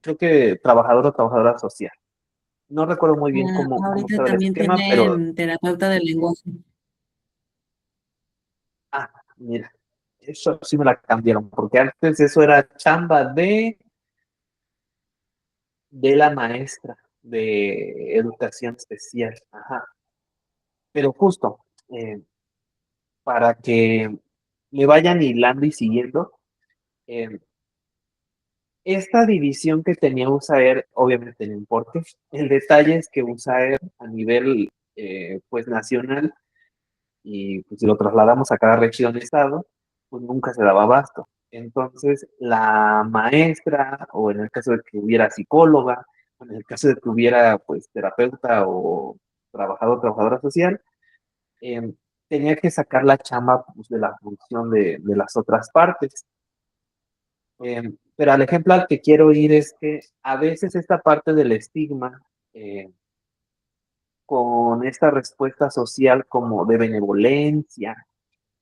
creo que trabajador o trabajadora social. No recuerdo muy bien Ah, cómo ahorita estaba el también esquema, pero, tienen terapeuta del lenguaje. ah, mira, eso sí me la cambiaron, porque antes eso era chamba de la maestra de educación especial. Ajá. Pero justo, eh, para que me vayan hilando y siguiendo, eh, esta división que tenía USAER, obviamente no importa. El detalle es que USAER a nivel pues nacional, y pues, si lo trasladamos a cada región de estado, pues nunca se daba abasto. Entonces, la maestra, o en el caso de que hubiera psicóloga, o en el caso de que hubiera pues terapeuta o trabajador, trabajadora social, eh, tenía que sacar la chamba pues, de la función de las otras partes. Pero al ejemplo al que quiero ir es que a veces esta parte del estigma eh, con esta respuesta social como de benevolencia,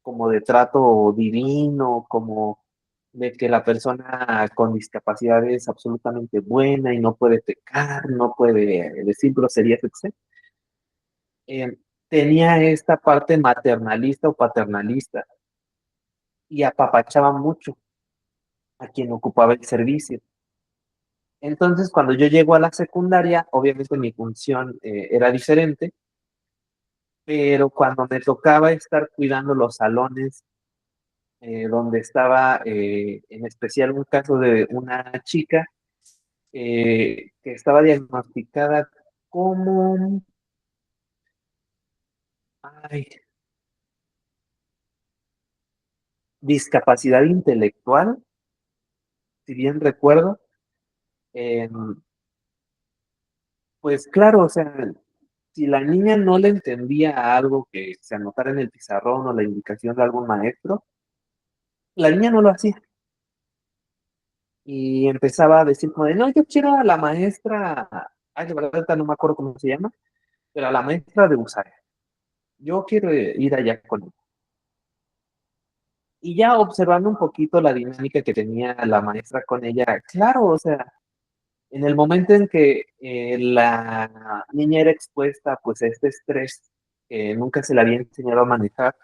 como de trato divino, como de que la persona con discapacidad es absolutamente buena y no puede pecar, no puede decir groserías, etc. eh, Tenía esta parte maternalista o paternalista y apapachaba mucho a quien ocupaba el servicio. Entonces, cuando yo llego a la secundaria, obviamente mi función era diferente, pero cuando me tocaba estar cuidando los salones, donde estaba en especial un caso de una chica que estaba diagnosticada como, ay, discapacidad intelectual, si bien recuerdo. eh, pues claro, o sea, si la niña no le entendía algo que se anotara en el pizarrón o la indicación de algún maestro, la niña no lo hacía. Y empezaba a decir como de, no, yo quiero a la maestra, ay, de verdad ahorita no me acuerdo cómo se llama, pero a la maestra de Usare. Yo quiero ir allá con ella. Y ya observando un poquito la dinámica que tenía la maestra con ella, claro, o sea, en el momento en que la niña era expuesta pues a este estrés que nunca se le había enseñado a manejar,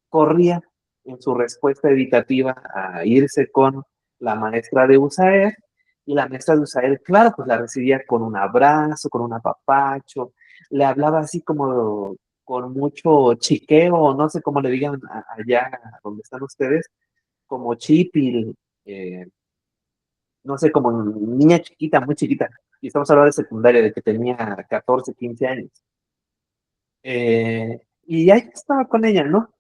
corría en su respuesta evitativa a irse con la maestra de USAER, y la maestra de USAER, claro, pues la recibía con un abrazo, con un apapacho, le hablaba así como con mucho chiqueo, no sé cómo le digan allá donde están ustedes, como chipil, no sé, como niña chiquita, muy chiquita, y estamos hablando de secundaria, de que tenía 14 15 años. Y ahí estaba con ella, ¿no?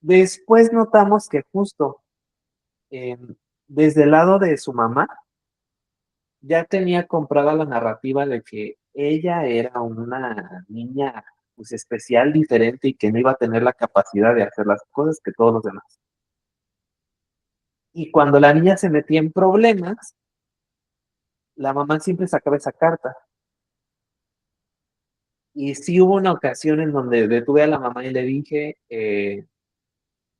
Después notamos que justo eh, desde el lado de su mamá ya tenía comprada la narrativa de que ella era una niña pues especial, diferente y que no iba a tener la capacidad de hacer las cosas que todos los demás. Y cuando la niña se metía en problemas, la mamá siempre sacaba esa carta. Y sí hubo una ocasión en donde detuve a la mamá y le dije,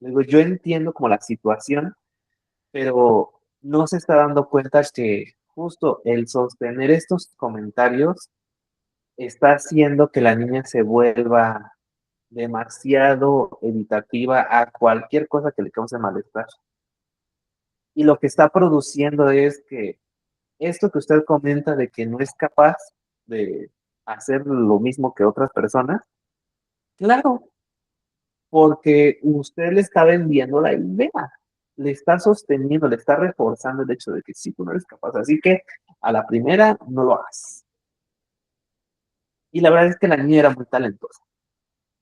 digo, yo entiendo como la situación, pero no se está dando cuenta que justo el sostener estos comentarios está haciendo que la niña se vuelva demasiado evitativa a cualquier cosa que le cause malestar. Y lo que está produciendo es que esto que usted comenta de que no es capaz de hacer lo mismo que otras personas, claro, porque usted le está vendiendo la idea, le está sosteniendo, le está reforzando el hecho de que sí, tú no eres capaz. Así que a la primera no lo hagas. Y la verdad es que la niña era muy talentosa.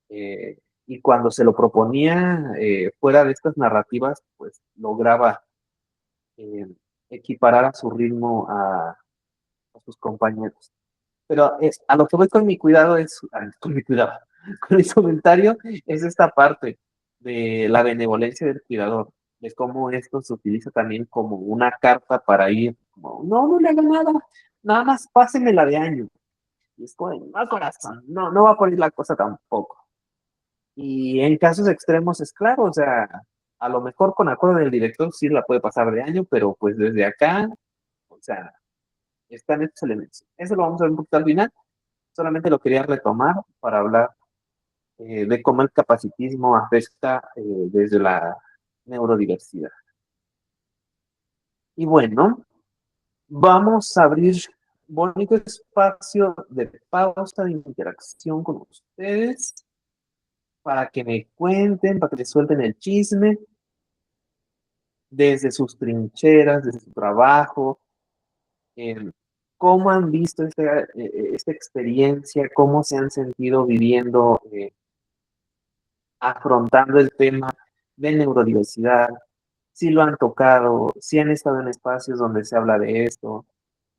Eh, y cuando se lo proponía fuera de estas narrativas, pues lograba eh, equiparar a su ritmo a sus compañeros. Pero a lo que voy con mi cuidado es, con mi cuidado, con mi comentario, es esta parte de la benevolencia del cuidador, de cómo esto se utiliza también como una carta para ir, como, no, no le haga nada, nada más páseme la de año. Y es como, no, corazón, no, no va a poner la cosa tampoco. Y en casos extremos es claro, o sea, a lo mejor con acuerdo del director sí la puede pasar de año, pero pues desde acá, o sea, están estos elementos. Eso lo vamos a ver un poquito al final. Solamente lo quería retomar para hablar de cómo el capacitismo afecta desde la neurodiversidad. Y bueno, vamos a abrir bonito espacio de pausa, de interacción con ustedes, para que me cuenten, para que les suelten el chisme desde sus trincheras, desde su trabajo, eh, cómo han visto esta experiencia, cómo se han sentido viviendo, afrontando el tema de neurodiversidad, si lo han tocado, si han estado en espacios donde se habla de esto,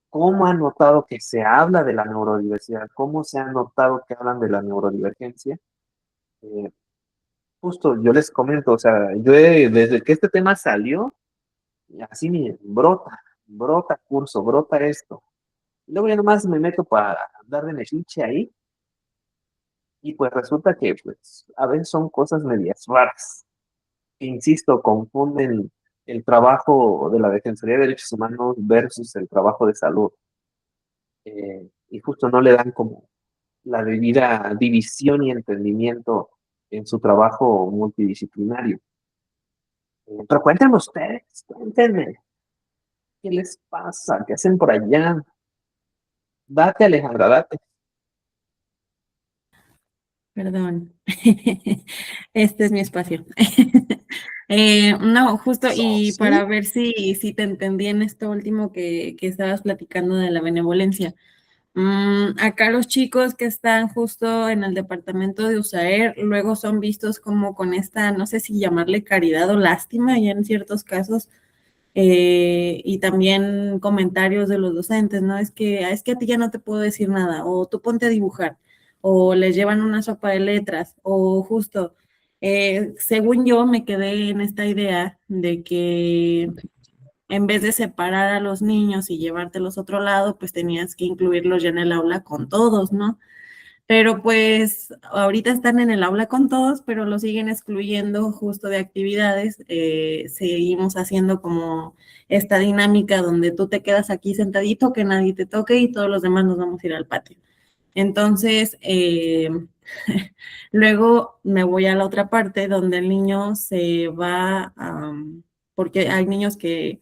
cómo han notado que se habla de la neurodiversidad, cómo se han notado que hablan de la neurodivergencia. Eh, Justo yo les comento, o sea, desde que este tema salió, así miren, brota curso, brota esto. Luego ya nomás me meto para andar de metiche ahí y pues resulta que pues a veces son cosas medias raras. Insisto, confunden el trabajo de la Defensoría de Derechos Humanos versus el trabajo de salud. Y justo no le dan como la debida división y entendimiento en su trabajo multidisciplinario. Pero cuéntenme ustedes, cuéntenme, ¿qué les pasa? ¿Qué hacen por allá? Date, Alejandra, date. Perdón. Este es mi espacio. No, justo, y ¿Sí? para ver si te entendí en esto último que estabas platicando de la benevolencia. Acá los chicos que están justo en el departamento de USAER luego son vistos como con esta, no sé si llamarle caridad o lástima, ya en ciertos casos, y también comentarios de los docentes, ¿no? Es que a ti ya no te puedo decir nada, o tú ponte a dibujar, o les llevan una sopa de letras, o justo, según yo me quedé en esta idea de que en vez de separar a los niños y llevártelos a otro lado, pues tenías que incluirlos ya en el aula con todos, ¿no? Pero pues ahorita están en el aula con todos, pero lo siguen excluyendo justo de actividades. Seguimos haciendo como esta dinámica donde tú te quedas aquí sentadito, que nadie te toque y todos los demás nos vamos a ir al patio. Entonces, luego me voy a la otra parte donde el niño se va, porque hay niños que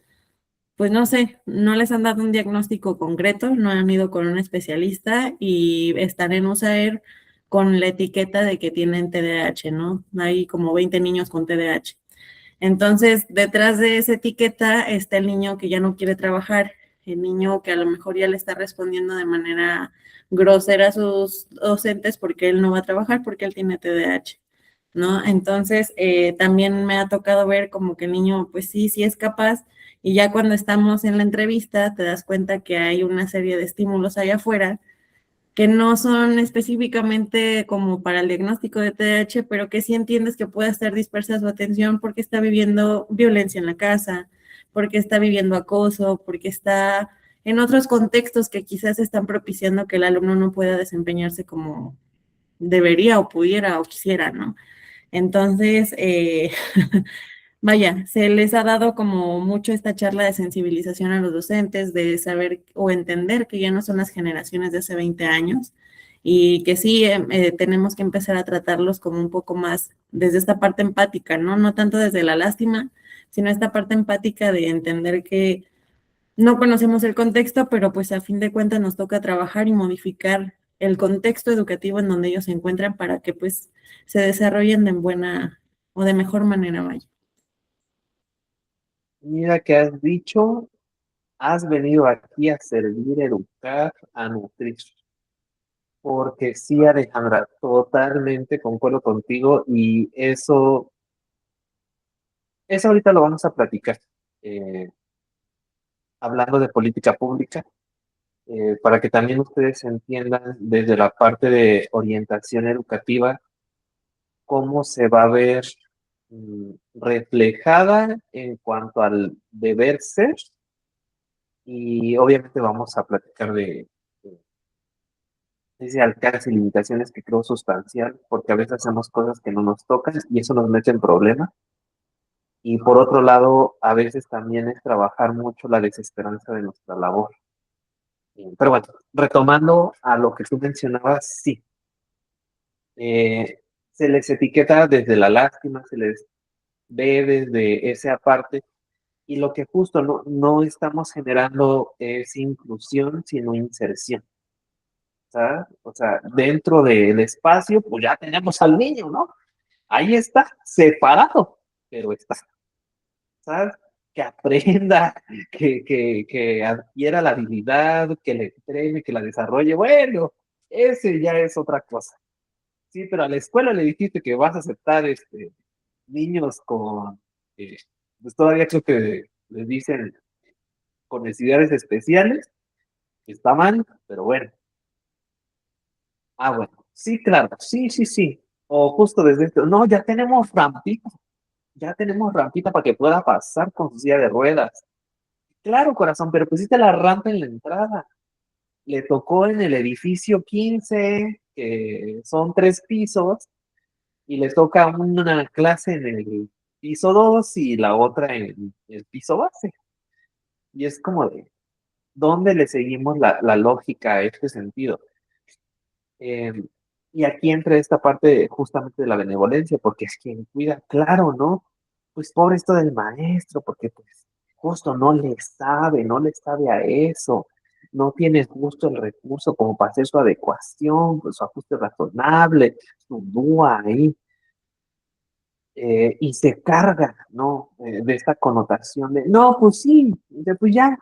pues no sé, no les han dado un diagnóstico concreto, no han ido con un especialista y están en USAER con la etiqueta de que tienen TDAH, ¿no? Hay como 20 niños con TDAH. Entonces, detrás de esa etiqueta está el niño que ya no quiere trabajar, el niño que a lo mejor ya le está respondiendo de manera grosera a sus docentes porque él no va a trabajar porque él tiene TDAH. ¿No? Entonces, también me ha tocado ver como que el niño, pues sí, sí es capaz, y ya cuando estamos en la entrevista te das cuenta que hay una serie de estímulos allá afuera que no son específicamente como para el diagnóstico de TDAH, pero que sí entiendes que puede estar dispersa su atención porque está viviendo violencia en la casa, porque está viviendo acoso, porque está en otros contextos que quizás están propiciando que el alumno no pueda desempeñarse como debería o pudiera o quisiera, ¿no? Entonces, vaya, se les ha dado como mucho esta charla de sensibilización a los docentes, de saber o entender que ya no son las generaciones de hace 20 años y que sí tenemos que empezar a tratarlos como un poco más desde esta parte empática, ¿no? No tanto desde la lástima, sino esta parte empática de entender que no conocemos el contexto, pero pues a fin de cuentas nos toca trabajar y modificar el contexto educativo en donde ellos se encuentran para que pues se desarrollen de buena o de mejor manera, vaya. Mira que has dicho, has venido aquí a servir, a educar, a nutrir. Porque sí, Alejandra, totalmente concuerdo contigo y eso ahorita lo vamos a platicar. eh, Hablando de política pública, para que también ustedes entiendan desde la parte de orientación educativa cómo se va a ver reflejada en cuanto al deber ser y obviamente vamos a platicar de ese alcance y limitaciones que creo sustancial porque a veces hacemos cosas que no nos tocan y eso nos mete en problemas. Y por otro lado, a veces también es trabajar mucho la desesperanza de nuestra labor. Pero bueno, retomando a lo que tú mencionabas, sí, eh, se les etiqueta desde la lástima, se les ve desde esa parte, y lo que justo no estamos generando es inclusión, sino inserción. ¿Sabes? O sea, dentro del espacio, pues ya tenemos al niño, ¿no? Ahí está, separado, pero está. ¿Sabes? Que aprenda, que adquiera la habilidad, que le entrene, que la desarrolle. Bueno, ese ya es otra cosa. Sí, pero a la escuela le dijiste que vas a aceptar niños con, eh, pues todavía creo que les dicen con necesidades especiales. Está mal, pero bueno. Ah, bueno. Sí, claro. Sí, sí, sí. O justo desde esto. No, ya tenemos rampita para que pueda pasar con su silla de ruedas. Claro, corazón, pero pusiste la rampa en la entrada. le tocó en el edificio 15, que son 3 pisos, y le toca una clase en el piso 2 y la otra en el piso base. Y es como de, ¿dónde le seguimos la lógica a este sentido? Eh, y aquí entra esta parte justamente de la benevolencia, porque es quien cuida, claro, ¿no? Pues pobre esto del maestro, porque pues justo no le sabe a eso, no tiene justo el recurso como para hacer su adecuación, pues, su ajuste razonable, su DUA ahí, y se carga, ¿no? De esta connotación de, no, pues sí, pues ya,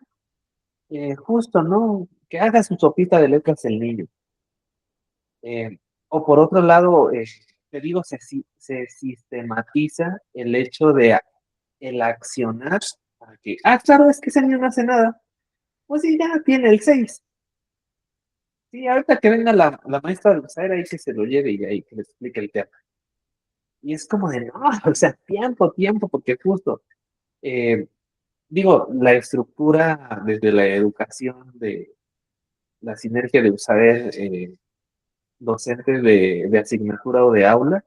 justo, ¿no? Que haga su sopita de letras el niño. Eh, o por otro lado, te digo, se sistematiza el hecho de el accionar para que, claro, es que ese niño no hace nada. Pues sí, ya tiene el 6. Sí, ahorita que venga la maestra de usar ahí que se lo lleve y ahí que le explique el tema. Y es como de, no, o sea, tiempo, porque justo, eh, digo, la estructura desde la educación de la sinergia de usar docentes de asignatura o de aula,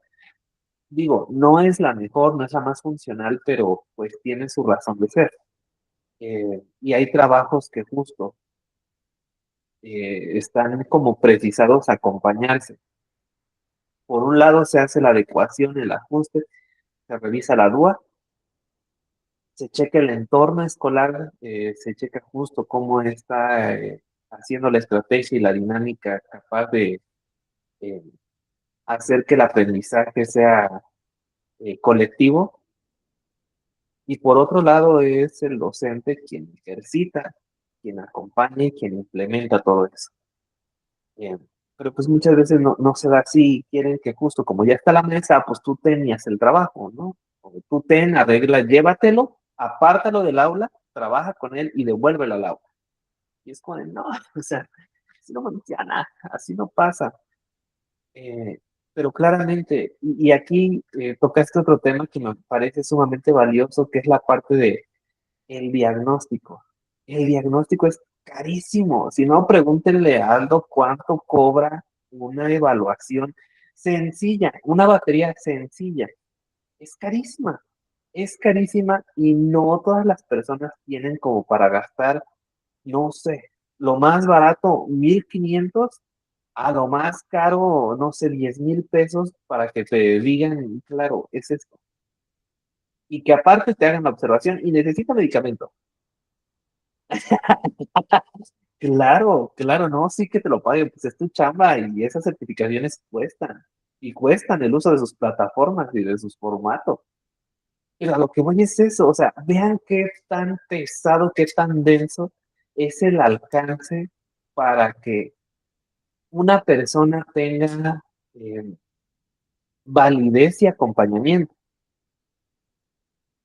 digo, no es la mejor, no es la más funcional, pero pues tiene su razón de ser. Y hay trabajos que justo están como precisados a acompañarse. Por un lado se hace la adecuación, el ajuste, se revisa la DUA, se checa el entorno escolar, se checa justo cómo está haciendo la estrategia y la dinámica capaz de eh, hacer que el aprendizaje sea colectivo. Y por otro lado es el docente quien ejercita, quien acompaña y quien implementa todo eso. Bien. Pero pues muchas veces no se da así, quieren que justo como ya está la mesa, pues tú tenías el trabajo, ¿no? O tú arregla, llévatelo, apártalo del aula, trabaja con él y devuélvelo al aula. Y es como, no, o sea, así no funciona, así no pasa. Eh, pero claramente, y aquí tocaste otro tema que me parece sumamente valioso, que es la parte de el diagnóstico. El diagnóstico es carísimo. Si no, pregúntenle a Aldo cuánto cobra una evaluación sencilla, una batería sencilla. Es carísima. Es carísima y no todas las personas tienen como para gastar, no sé, lo más barato, 1,500, a lo más caro, no sé, 10,000 pesos para que te digan, claro, es esto. Y que aparte te hagan la observación y necesita medicamento. Claro, no, sí que te lo paguen, pues es tu chamba y esas certificaciones cuestan. Y cuestan el uso de sus plataformas y de sus formatos. Y a lo que voy es eso, o sea, vean qué tan pesado, qué tan denso es el alcance para que una persona tenga validez y acompañamiento.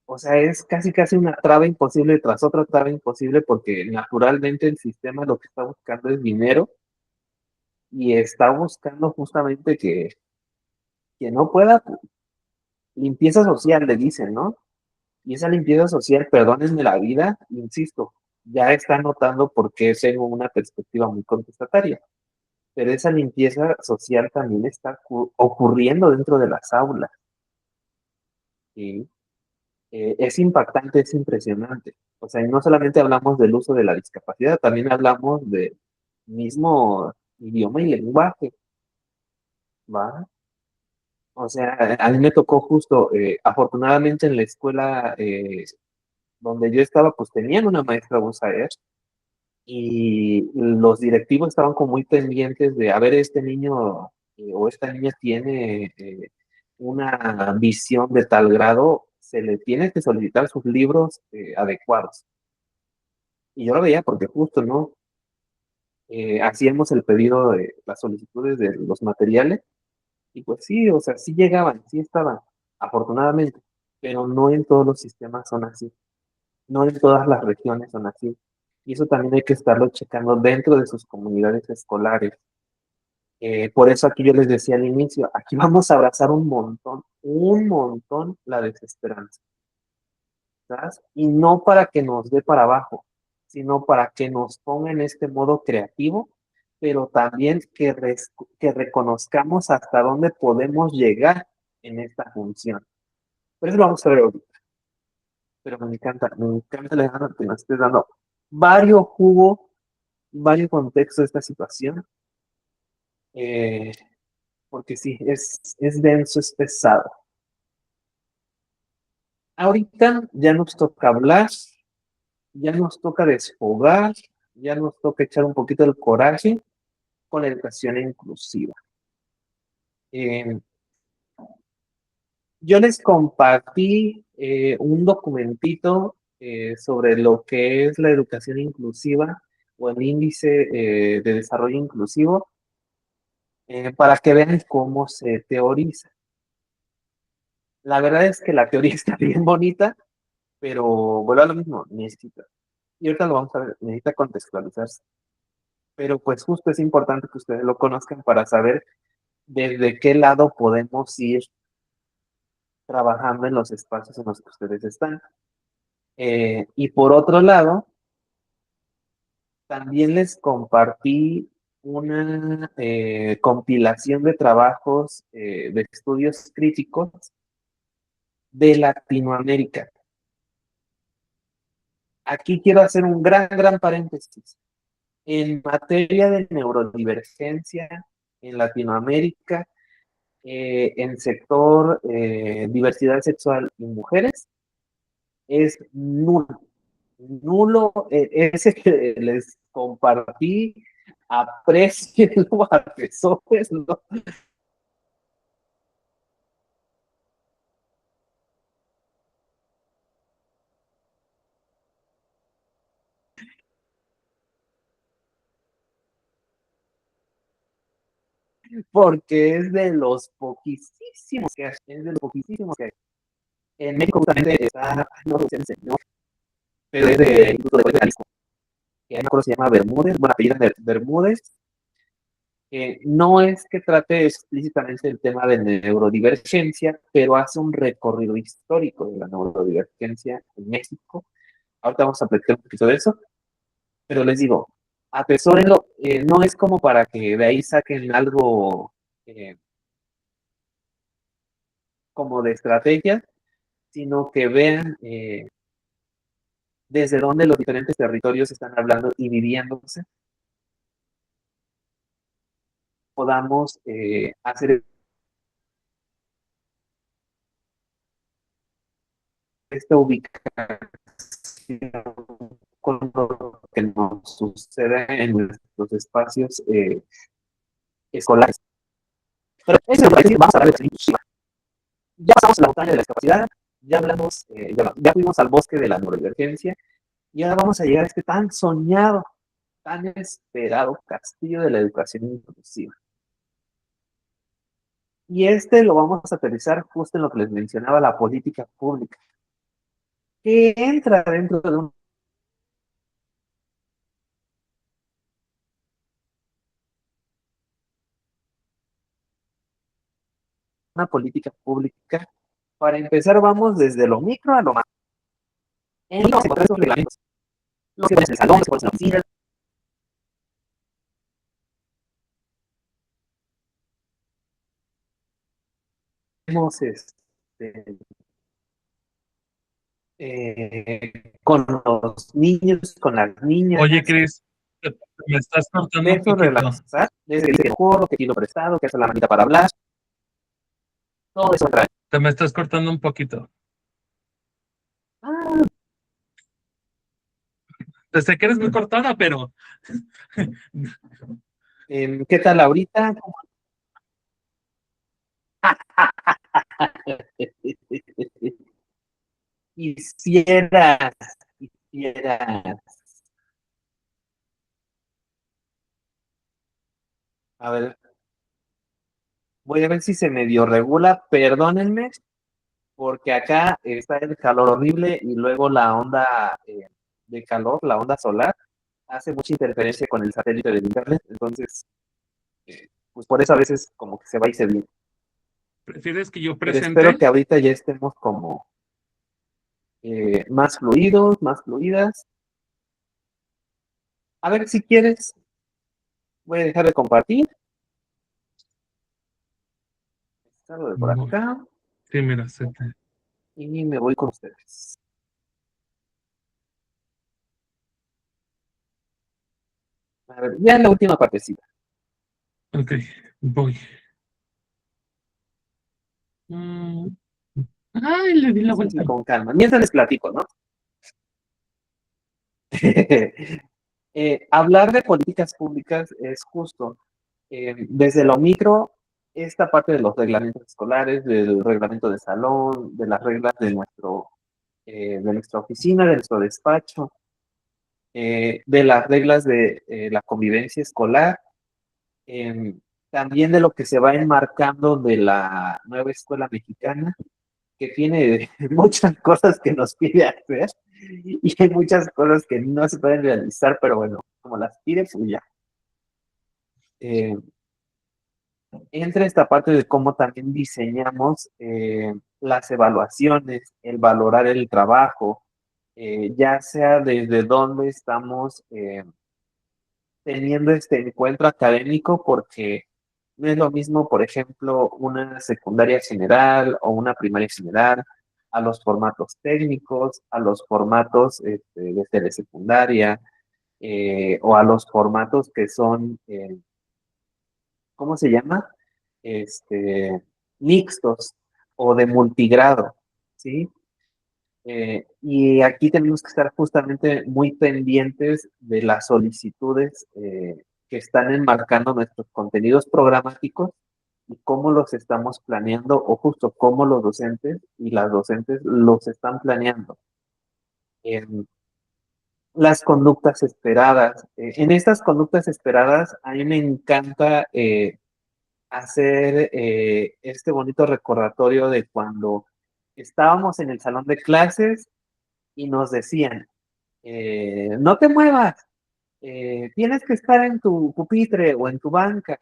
O sea, es casi una traba imposible tras otra traba imposible porque naturalmente el sistema lo que está buscando es dinero y está buscando justamente que no pueda, limpieza social, le dicen, ¿no? Y esa limpieza social, perdónenme la vida, insisto, ya está notando por qué tengo una perspectiva muy contestataria, pero esa limpieza social también está ocurriendo dentro de las aulas, ¿sí? Es impactante, es impresionante. O sea, y no solamente hablamos del uso de la discapacidad, también hablamos del mismo idioma y lenguaje, ¿va? O sea, a mí me tocó justo, afortunadamente en la escuela donde yo estaba, pues tenían una maestra Busaer y los directivos estaban como muy pendientes de, a ver, este niño o esta niña tiene una visión de tal grado, se le tiene que solicitar sus libros adecuados. Y yo lo veía porque justo, ¿no? Hacíamos el pedido de las solicitudes de los materiales y pues sí, o sea, sí llegaban, sí estaban, afortunadamente, pero no en todos los sistemas son así, no en todas las regiones son así. Y eso también hay que estarlo checando dentro de sus comunidades escolares. Por eso aquí yo les decía al inicio, aquí vamos a abrazar un montón la desesperanza, ¿sabes? Y no para que nos dé para abajo, sino para que nos ponga en este modo creativo pero también que reconozcamos hasta dónde podemos llegar en esta función. Por eso lo vamos a ver ahorita. Pero me encanta, Alejandro, que nos estés dando varios jugos, varios contextos de esta situación, porque sí, es denso, es pesado. Ahorita ya nos toca hablar, ya nos toca desfogar, ya nos toca echar un poquito el coraje con la educación inclusiva. Yo les compartí un documentito sobre lo que es la educación inclusiva o el índice de desarrollo inclusivo para que vean cómo se teoriza. La verdad es que la teoría está bien bonita, pero vuelvo a lo mismo, necesita. Y ahorita lo vamos a ver, necesita contextualizarse. Pero pues justo es importante que ustedes lo conozcan para saber desde qué lado podemos ir trabajando en los espacios en los que ustedes están. Y por otro lado, también les compartí una compilación de trabajos de estudios críticos de Latinoamérica. Aquí quiero hacer un gran paréntesis. En materia de neurodivergencia en Latinoamérica, en sector diversidad sexual y mujeres, es nulo. Nulo, ese que les compartí, aprecienlo, atesórenlo. Porque es de los poquísimos que hay, es de los poquísimos que hay. En México justamente está, no sé si se enseñó, pero es de Instituto de Jalisco, que no me acuerdo si se llama Bermúdez, bueno, apellido de Bermúdez. No es que trate explícitamente el tema de neurodivergencia, pero hace un recorrido histórico de la neurodivergencia en México. Ahorita vamos a platicar un poquito de eso, pero les digo, atesórenlo, no es como para que de ahí saquen algo como de estrategia, sino que vean desde dónde los diferentes territorios están hablando y viviéndose, podamos hacer esta ubicación con lo que nos sucede en nuestros espacios escolares. Pero eso es lo que vamos a hablar de inclusiva. Ya pasamos la montaña de la discapacidad, ya hablamos, ya fuimos al bosque de la neurodivergencia, y ahora vamos a llegar a este tan soñado, tan esperado castillo de la educación inclusiva. Y este lo vamos a aterrizar justo en lo que les mencionaba, la política pública, que entra dentro de una política pública. Para empezar, vamos desde lo micro a lo macro. En los esos reglamentos, los que pones en el salón, los que pones en la oficina, tenemos con los niños, con las niñas. Oye, Cris, me estás cortando De un esos poquito. reglamentos, ¿sabes? Desde el jorro, que quiero prestado, que hace la manita para hablar, todo eso entra. Te me estás cortando un poquito. Ah, Sé que eres muy cortada, pero ¿qué tal ahorita? Quisieras, quisieras. A ver, voy a ver si se medio regula. Perdónenme, porque acá está el calor horrible y luego la onda de calor, la onda solar, hace mucha interferencia con el satélite del internet. Entonces, pues por eso a veces como que se va y se viene. ¿prefieres que yo Pero presente? espero que ahorita ya estemos como más fluidos, más fluidas. A ver, si quieres, Voy a dejar de compartir. Salgo de por Muy- acá Sí, mira, se te... y me voy con ustedes. A ver, ya en la última partecita. Ok, voy. Mm, Ay, le di la Sí, sí, vuelta. con calma. Mientras les platico, ¿no? Hablar de políticas públicas es justo. Desde lo micro, esta parte de los reglamentos escolares, del reglamento de salón, de las reglas de nuestra oficina, de nuestro despacho, de las reglas de la convivencia escolar, también de lo que se va enmarcando de la nueva escuela mexicana, que tiene muchas cosas que nos pide hacer y hay muchas cosas que no se pueden realizar, pero bueno, como las pide, pues ya. Eh, Entra esta parte de cómo también diseñamos las evaluaciones, el valorar el trabajo, ya sea desde dónde estamos teniendo este encuentro académico, porque no es lo mismo, por ejemplo, una secundaria general o una primaria general, a los formatos técnicos, a los formatos de telesecundaria, o a los formatos que son, ¿cómo se llama? Mixtos o de multigrado, ¿sí? Y aquí tenemos que estar justamente muy pendientes de las solicitudes que están enmarcando nuestros contenidos programáticos y cómo los estamos planeando o justo cómo los docentes y las docentes los están planeando. En las conductas esperadas. En estas conductas esperadas, a mí me encanta hacer este bonito recordatorio de cuando estábamos en el salón de clases y nos decían, no te muevas, tienes que estar en tu pupitre o en tu banca,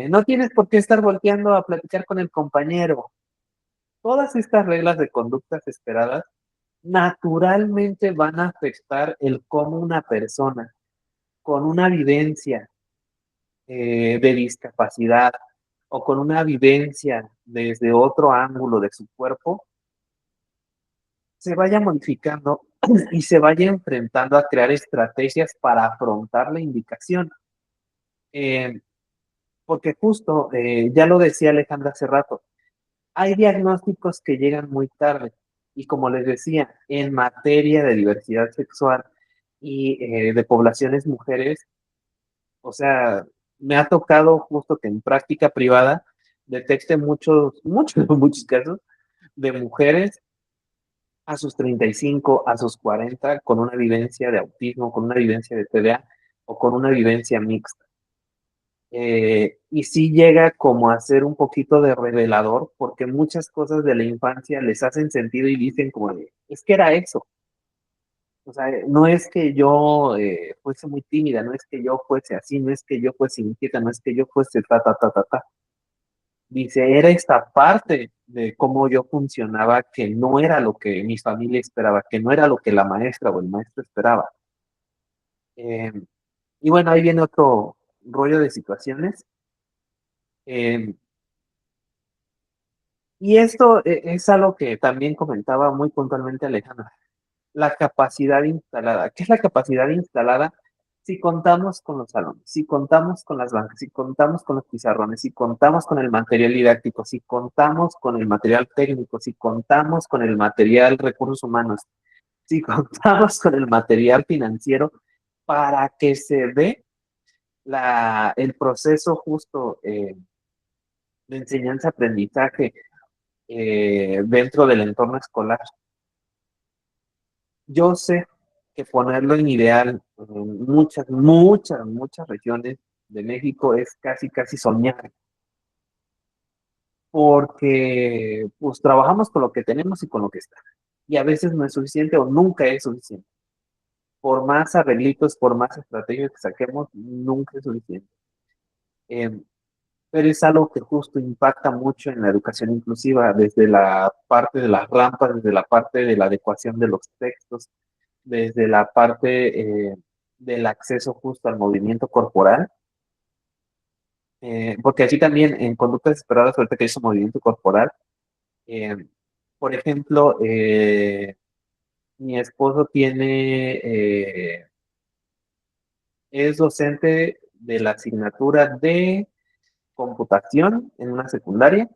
no tienes por qué estar volteando a platicar con el compañero. Todas estas reglas de conductas esperadas naturalmente van a afectar el cómo una persona con una vivencia de discapacidad o con una vivencia desde otro ángulo de su cuerpo se vaya modificando y se vaya enfrentando a crear estrategias para afrontar la indicación. Eh, Porque justo, ya lo decía Alejandra hace rato, hay diagnósticos que llegan muy tarde. Y como les decía, en materia de diversidad sexual y de poblaciones mujeres, o sea, me ha tocado justo que en práctica privada detecte muchos casos de mujeres a sus 35, a sus 40, con una vivencia de autismo, con una vivencia de TDA o con una vivencia mixta. Y sí llega como a ser un poquito de revelador, porque muchas cosas de la infancia les hacen sentido y dicen como, es que era eso. O sea, no es que yo fuese muy tímida, no es que yo fuese así, no es que yo fuese inquieta, no es que yo fuese ta, ta, ta, ta, ta. Dice, era esta parte de cómo yo funcionaba que no era lo que mi familia esperaba, que no era lo que la maestra o el maestro esperaba. Eh, y bueno, ahí viene otro rollo de situaciones. Eh, y esto es algo que también comentaba muy puntualmente Alejandra. La capacidad instalada. ¿Qué es la capacidad instalada? Si contamos con los salones, si contamos con las bancas, si contamos con los pizarrones, si contamos con el material didáctico, si contamos con el material técnico, si contamos con el material recursos humanos, si contamos con el material financiero para que se dé el proceso justo de enseñanza-aprendizaje dentro del entorno escolar. Yo sé que ponerlo en ideal en muchas regiones de México es casi, casi soñar, porque pues trabajamos con lo que tenemos y con lo que está. Y a veces no es suficiente o nunca es suficiente. Por más arreglitos, por más estrategias que saquemos, nunca es suficiente. Eh, pero es algo que justo impacta mucho en la educación inclusiva, desde la parte de las rampas, desde la parte de la adecuación de los textos, desde la parte del acceso justo al movimiento corporal. Porque aquí también en conductas esperadas, ahorita que hizo movimiento corporal, eh, por ejemplo, mi esposo es docente de la asignatura de computación en una secundaria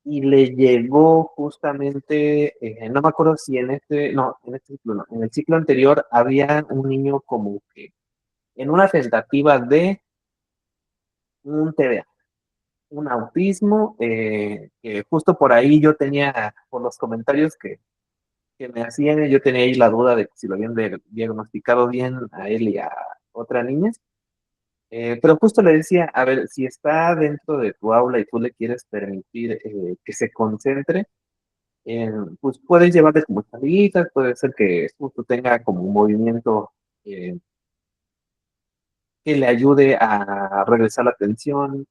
y le llegó justamente, no me acuerdo si no, en este ciclo no, en el ciclo anterior había un niño como que en una tentativa de un TDA, un autismo, que justo por ahí yo tenía, por los comentarios que me hacían, yo tenía ahí la duda de si lo habían diagnosticado bien a él y a otra niña. Pero justo le decía, a ver, si está dentro de tu aula y tú le quieres permitir que se concentre, pues puedes llevarle como estadillitas, puede ser que justo tenga como un movimiento eh, que le ayude a regresar la atención,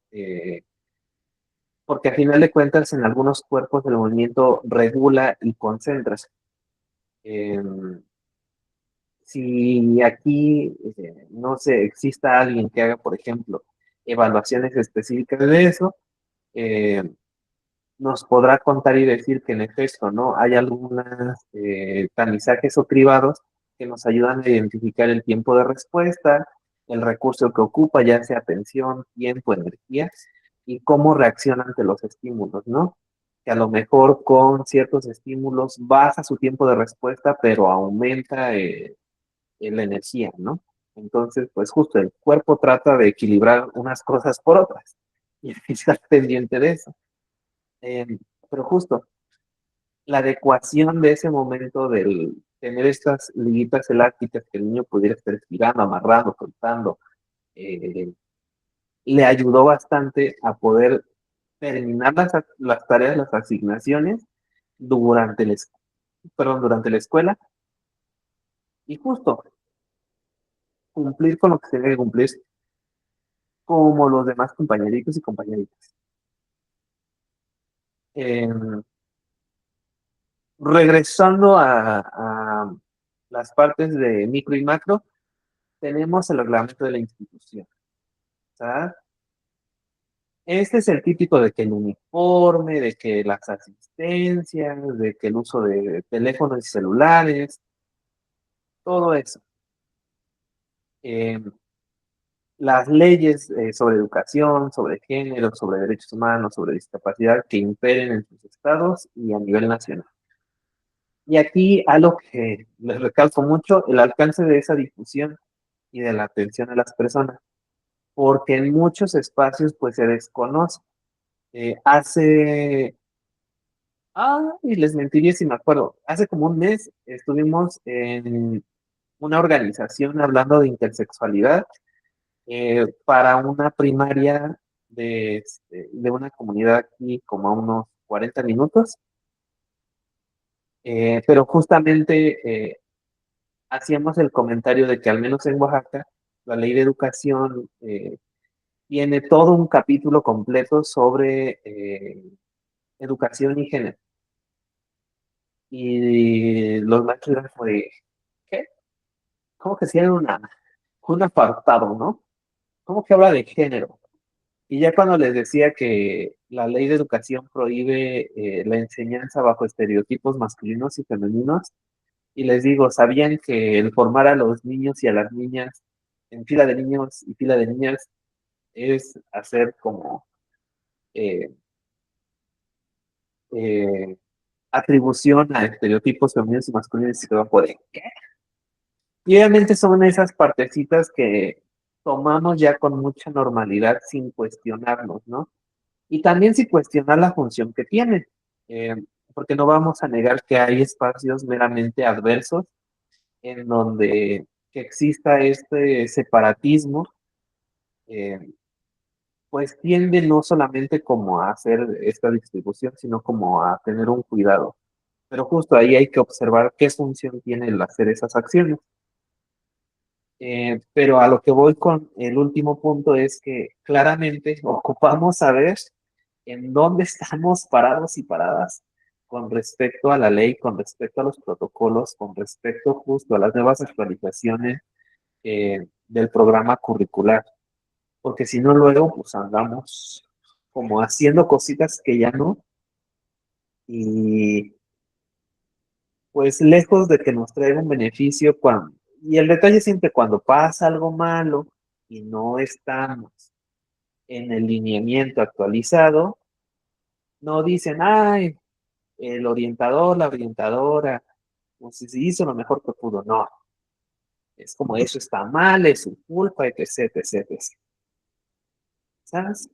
porque al final de cuentas en algunos cuerpos el movimiento regula y concentra. Eh, si aquí, no sé, exista alguien que haga, por ejemplo, evaluaciones específicas de eso, eh, nos podrá contar y decir que en efecto, ¿no? Hay algunos tamizajes o cribados que nos ayudan a identificar el tiempo de respuesta, el recurso que ocupa, ya sea atención, tiempo, energía, y cómo reacciona ante los estímulos, ¿no? Que a lo mejor con ciertos estímulos baja su tiempo de respuesta, pero aumenta la energía, ¿no? Entonces, pues justo el cuerpo trata de equilibrar unas cosas por otras y hay que estar pendiente de eso. Eh, pero justo la adecuación de ese momento del tener estas liguitas elásticas que el niño pudiera estar estirando, amarrando, soltando, eh, le ayudó bastante a poder terminar las tareas, las asignaciones durante durante la escuela y justo cumplir con lo que se debe cumplir como los demás compañeritos y compañeritas. Eh, Regresando a las partes de micro y macro, tenemos el reglamento de la institución. ¿Sabes? Este es el típico de que el uniforme, de que las asistencias, de que el uso de teléfonos y celulares, todo eso. Eh, las leyes sobre educación, sobre género, sobre derechos humanos, sobre discapacidad que imperen en sus estados y a nivel nacional. Y aquí algo que les recalco mucho, el alcance de esa difusión y de la atención a las personas, porque en muchos espacios pues se desconoce. Y les mentiría si me acuerdo, hace como un mes estuvimos en una organización hablando de intersexualidad para una primaria de una comunidad aquí como a unos 40 minutos, pero justamente hacíamos el comentario de que al menos en Oaxaca la ley de educación tiene todo un capítulo completo sobre educación y género. Y los maestros eran como de, ¿qué? ¿Cómo que hacían un apartado, ¿no? ¿Cómo que habla de género? Y ya cuando les decía que la ley de educación prohíbe la enseñanza bajo estereotipos masculinos y femeninos, y les digo, ¿sabían que el formar a los niños y a las niñas en fila de niños y fila de niñas es hacer como eh, eh, atribución a estereotipos femeninos y masculinos y se va a poder? Y obviamente son esas partecitas que tomamos ya con mucha normalidad sin cuestionarnos, ¿no? Y también sin cuestionar la función que tiene, eh, porque no vamos a negar que hay espacios meramente adversos en donde que exista este separatismo, eh, pues tiende no solamente como a hacer esta distribución, sino como a tener un cuidado. Pero justo ahí hay que observar qué función tiene el hacer esas acciones. Pero a lo que voy con el último punto es que claramente ocupamos saber en dónde estamos parados y paradas con respecto a la ley, con respecto a los protocolos, con respecto justo a las nuevas actualizaciones del programa curricular. porque si no luego pues andamos como haciendo cositas que ya no, y pues lejos de que nos traiga un beneficio cuando, y el detalle siempre cuando pasa algo malo y no estamos en el lineamiento actualizado, no dicen, ay, el orientador, la orientadora, pues si hizo lo mejor que pudo, no, es como eso está mal, es su culpa, etc, etc, etc. ¿Sabes?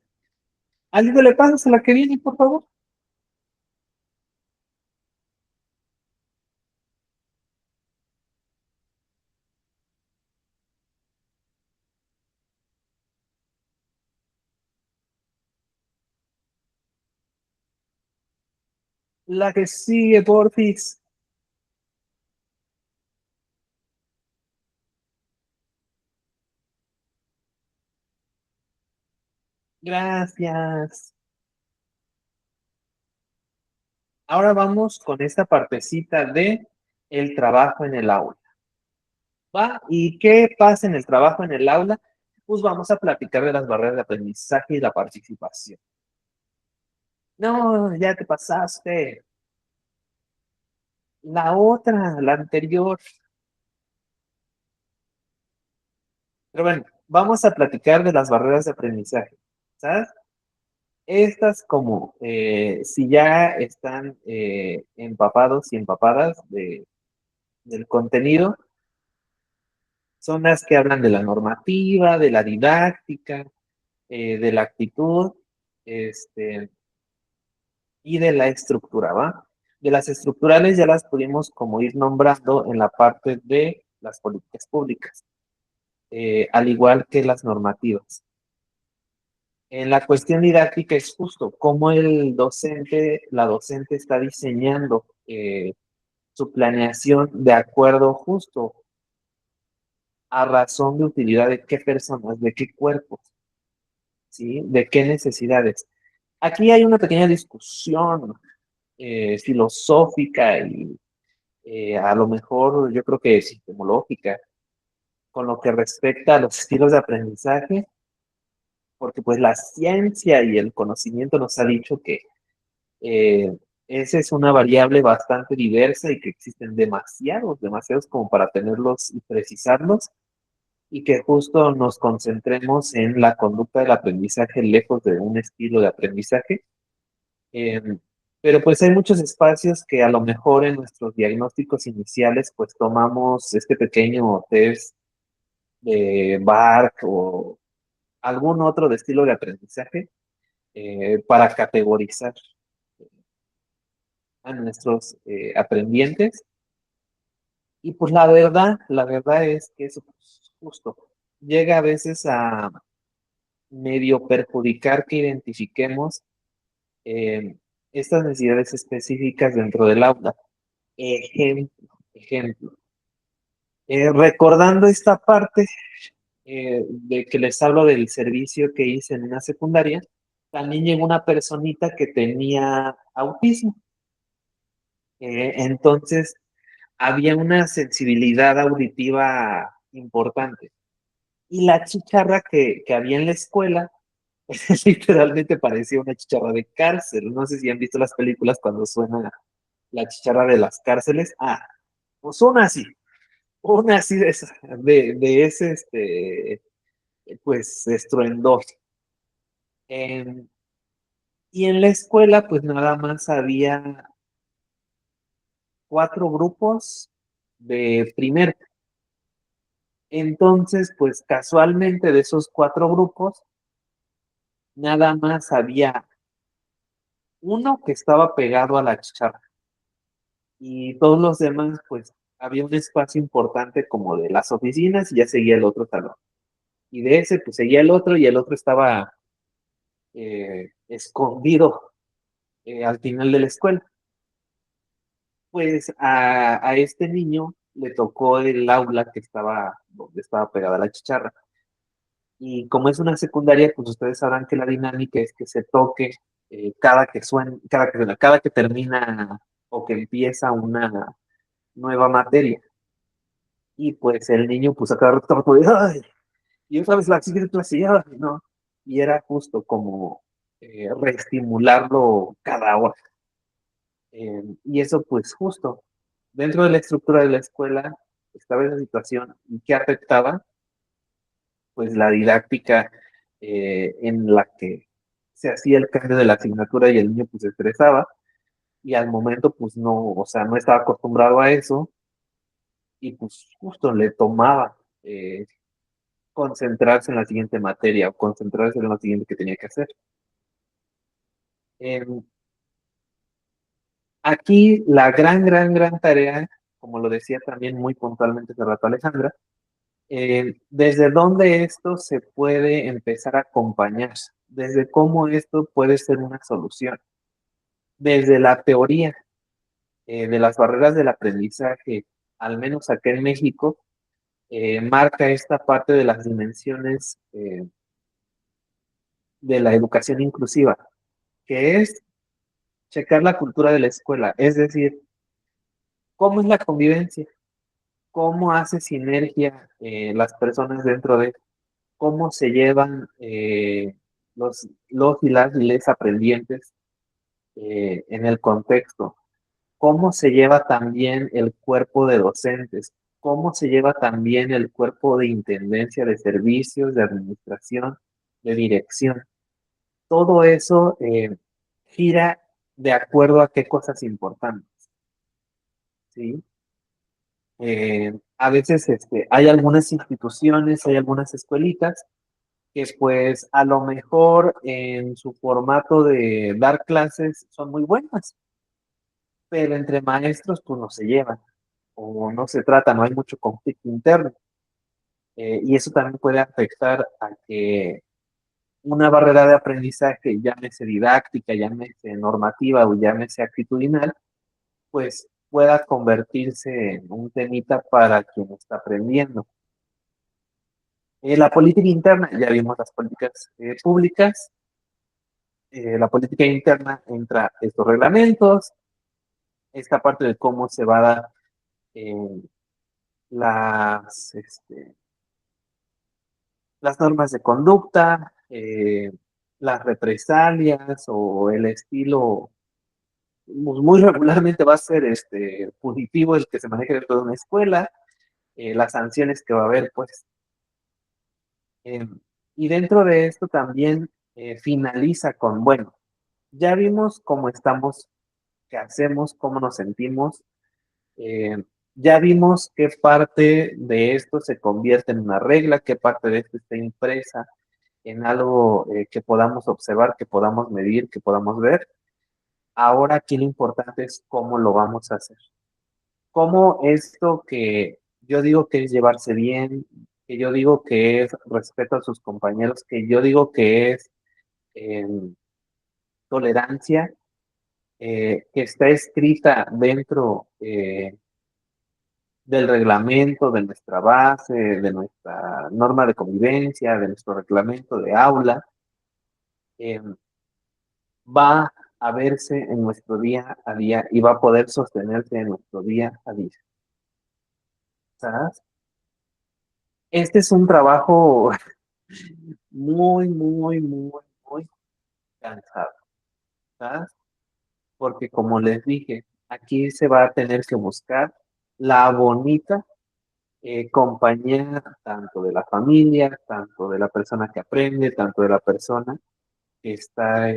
¿Algo le pasas a la que viene, por favor? La que sigue, porfis. Gracias. Ahora vamos con esta partecita de el trabajo en el aula. ¿Va? ¿Y qué pasa en el trabajo en el aula? Pues vamos a platicar de las barreras de aprendizaje y la participación. No, ya te pasaste. La otra, la anterior. Pero bueno, vamos a platicar de las barreras de aprendizaje. ¿Sabes? Estas como si ya están empapados y empapadas del contenido, son las que hablan de la normativa, de la didáctica, de la actitud, este, y de la estructura, ¿va? De las estructurales ya las pudimos como ir nombrando en la parte de las políticas públicas, al igual que las normativas. En la cuestión didáctica es justo cómo el docente, la docente está diseñando su planeación de acuerdo justo a razón de utilidad de qué personas, de qué cuerpos, ¿sí? De qué necesidades. Aquí hay una pequeña discusión filosófica y a lo mejor yo creo que epistemológica con lo que respecta a los estilos de aprendizaje, porque pues la ciencia y el conocimiento nos ha dicho que eh, esa es una variable bastante diversa y que existen demasiados como para tenerlos y precisarlos, y que justo nos concentremos en la conducta del aprendizaje lejos de un estilo de aprendizaje. Eh, pero pues hay muchos espacios que a lo mejor en nuestros diagnósticos iniciales pues tomamos este pequeño test de BARC o algún otro de estilo de aprendizaje para categorizar a nuestros aprendientes. Y pues la verdad es que eso pues, justo llega a veces a medio perjudicar que identifiquemos eh, estas necesidades específicas dentro del aula. Ejemplo. Recordando esta parte de que les hablo del servicio que hice en una secundaria, también llegó una personita que tenía autismo. Entonces, había una sensibilidad auditiva importante. Y la chicharra que había en la escuela literalmente parecía una chicharra de cárcel. No sé si han visto las películas cuando suena la chicharra de las cárceles. Ah, pues una así de ese, pues, estruendor. Y en la escuela, pues nada más había 4 grupos de primer. Entonces, pues casualmente de esos 4 grupos, nada más había uno que estaba pegado a la chicharra. Y todos los demás, pues había un espacio importante como de las oficinas y ya seguía el otro salón. Y de ese, pues seguía el otro y el otro estaba escondido al final de la escuela. Pues a este niño le tocó el aula que estaba, donde estaba pegada la chicharra. Y como es una secundaria, pues ustedes sabrán que la dinámica es que se toque cada que suena, cada que termina o que empieza una nueva materia. Y pues el niño, pues a cada rato estaba como de, ¡ay! y otra vez la siguiente clase, ¿no? Y era justo como reestimularlo cada hora. Y eso pues justo dentro de la estructura de la escuela estaba esa situación y que afectaba pues la didáctica en la que se hacía el cambio de la asignatura y el niño pues se estresaba y al momento pues no, o sea, no estaba acostumbrado a eso y pues justo le tomaba concentrarse en la siguiente materia o concentrarse en lo siguiente que tenía que hacer. Eh, Aquí la gran tarea, como lo decía también muy puntualmente hace rato Alejandra, desde dónde esto se puede empezar a acompañar, desde cómo esto puede ser una solución, desde la teoría de las barreras del aprendizaje, al menos acá en México, marca esta parte de las dimensiones de la educación inclusiva, que es checar la cultura de la escuela, es decir, cómo es la convivencia, cómo hace sinergia las personas dentro de, cómo se llevan los y las les aprendientes en el contexto, cómo se lleva también el cuerpo de docentes, cómo se lleva también el cuerpo de intendencia de servicios, de administración, de dirección. Todo eso gira de acuerdo a qué cosas importantes, ¿sí? A veces hay algunas instituciones, hay algunas escuelitas que pues a lo mejor en su formato de dar clases son muy buenas, pero entre maestros pues no se llevan o no se trata, no hay mucho conflicto interno. Y eso también puede afectar a que una barrera de aprendizaje, llámese didáctica, llámese normativa o llámese actitudinal, pues pueda convertirse en un temita para quien está aprendiendo. La política interna, ya vimos las políticas públicas, la política interna entra estos reglamentos, esta parte de cómo se va a dar eh, las normas de conducta, las represalias o el estilo, pues, muy regularmente va a ser punitivo el que se maneje dentro de una escuela, las sanciones que va a haber, pues. Eh, y dentro de esto también finaliza con, bueno, ya vimos cómo estamos, qué hacemos, cómo nos sentimos, eh, ya vimos qué parte de esto se convierte en una regla, qué parte de esto está impresa en algo que podamos observar, que podamos medir, que podamos ver. Ahora aquí lo importante es cómo lo vamos a hacer. Cómo esto que yo digo que es llevarse bien, que yo digo que es respeto a sus compañeros, que yo digo que es eh, tolerancia, que está escrita dentro del reglamento, de nuestra base, de nuestra norma de convivencia, de nuestro reglamento de aula, eh, va a verse en nuestro día a día y va a poder sostenerse en nuestro día a día. ¿Sabes? Este es un trabajo muy cansado, ¿sabes? Porque como les dije, aquí se va a tener que buscar la bonita compañía tanto de la familia, tanto de la persona que aprende, tanto de la persona que está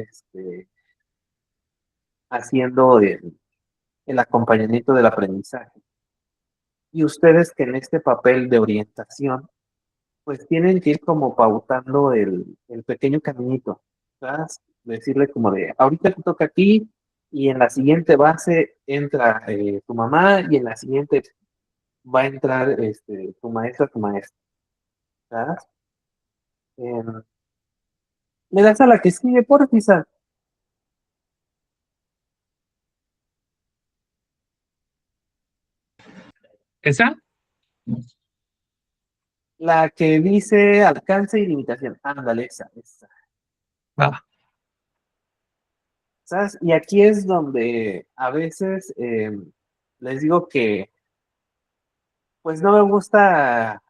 haciendo el acompañamiento del aprendizaje. Y ustedes que en este papel de orientación, pues tienen que ir como pautando el pequeño caminito, ¿sabes? Decirle como de, ahorita te toca aquí y en la siguiente base entra tu mamá y en la siguiente va a entrar tu maestra, tu maestra, ¿sabes? Eh, Le das a la que sigue, porfisa. ¿Esa? La que dice alcance y limitación. Ándale, esa. Ah, ¿Sabes? Y aquí es donde a veces les digo que pues no me gusta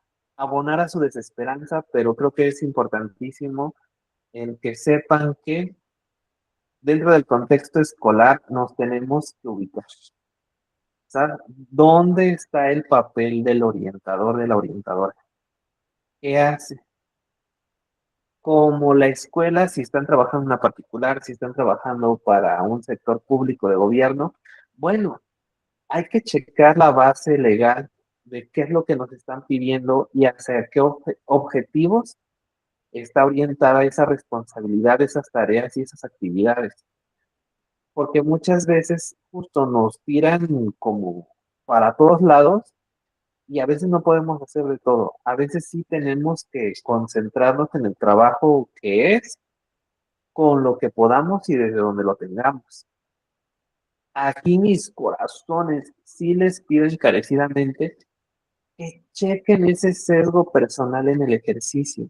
abonar a su desesperanza, pero creo que es importantísimo el que sepan que dentro del contexto escolar nos tenemos que ubicar. ¿Sabes? ¿Dónde está el papel del orientador, de la orientadora? ¿Qué hace? Como la escuela, si están trabajando en una particular, si están trabajando para un sector público de gobierno, bueno, hay que checar la base legal de qué es lo que nos están pidiendo y hacia qué objetivos está orientada esa responsabilidad, esas tareas y esas actividades. Porque muchas veces justo nos tiran como para todos lados y a veces no podemos hacer de todo. A veces sí tenemos que concentrarnos en el trabajo que es, con lo que podamos y desde donde lo tengamos. Aquí mis corazones sí les pido encarecidamente que chequen ese sesgo personal en el ejercicio,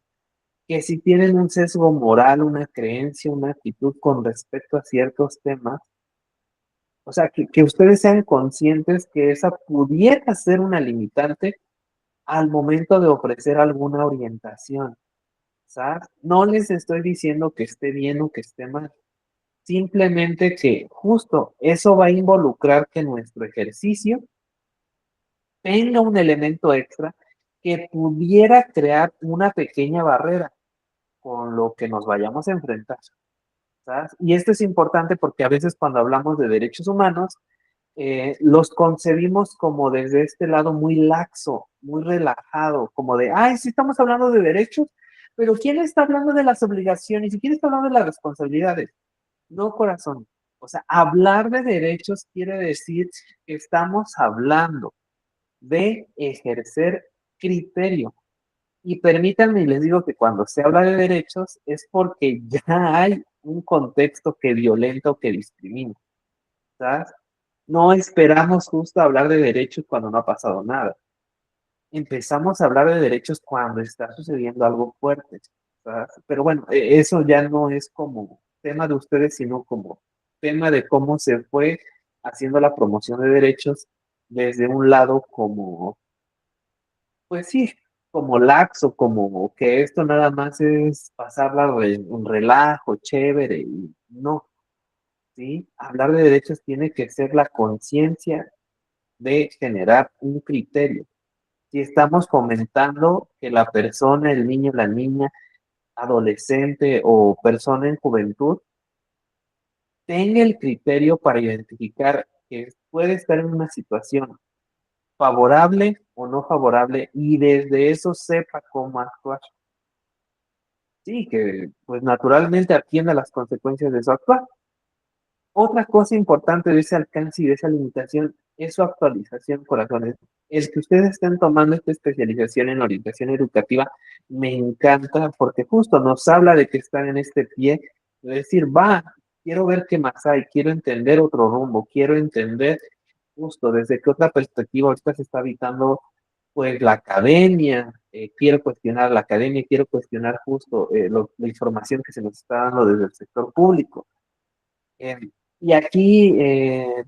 que si tienen un sesgo moral, una creencia, una actitud con respecto a ciertos temas, o sea, que ustedes sean conscientes que esa pudiera ser una limitante al momento de ofrecer alguna orientación, ¿sabes? No les estoy diciendo que esté bien o que esté mal, simplemente que justo eso va a involucrar que nuestro ejercicio tenga un elemento extra que pudiera crear una pequeña barrera con lo que nos vayamos a enfrentar, ¿sabes? Y esto es importante porque a veces cuando hablamos de derechos humanos, los concebimos como desde este lado muy laxo, muy relajado, como de, ay, sí estamos hablando de derechos, pero ¿quién está hablando de las obligaciones y quién está hablando de las responsabilidades? No, corazón. O sea, hablar de derechos quiere decir que estamos hablando de ejercer criterio. Y permítanme, y les digo que cuando se habla de derechos es porque ya hay un contexto que violenta o que discrimina, ¿sabes? No esperamos justo hablar de derechos cuando no ha pasado nada. Empezamos a hablar de derechos cuando está sucediendo algo fuerte, ¿sabes? Pero bueno, eso ya no es como tema de ustedes, sino como tema de cómo se fue haciendo la promoción de derechos desde un lado como, pues sí, como laxo, como que esto nada más es pasarla un relajo, chévere, y no, ¿sí? Hablar de derechos tiene que ser la conciencia de generar un criterio. Si estamos fomentando que la persona, el niño, la niña, adolescente o persona en juventud tenga el criterio para identificar que puede estar en una situación favorable o no favorable y desde eso sepa cómo actuar. Sí, que pues naturalmente atienda las consecuencias de su actuar. Otra cosa importante de ese alcance y de esa limitación es su actualización, corazones. El que ustedes estén tomando esta especialización en orientación educativa me encanta porque justo nos habla de que están en este pie, de decir, va, quiero ver qué más hay, quiero entender otro rumbo, quiero entender justo desde qué otra perspectiva ahorita se está habitando pues la academia, quiero cuestionar la academia, quiero cuestionar justo la información que se nos está dando desde el sector público. Eh, y aquí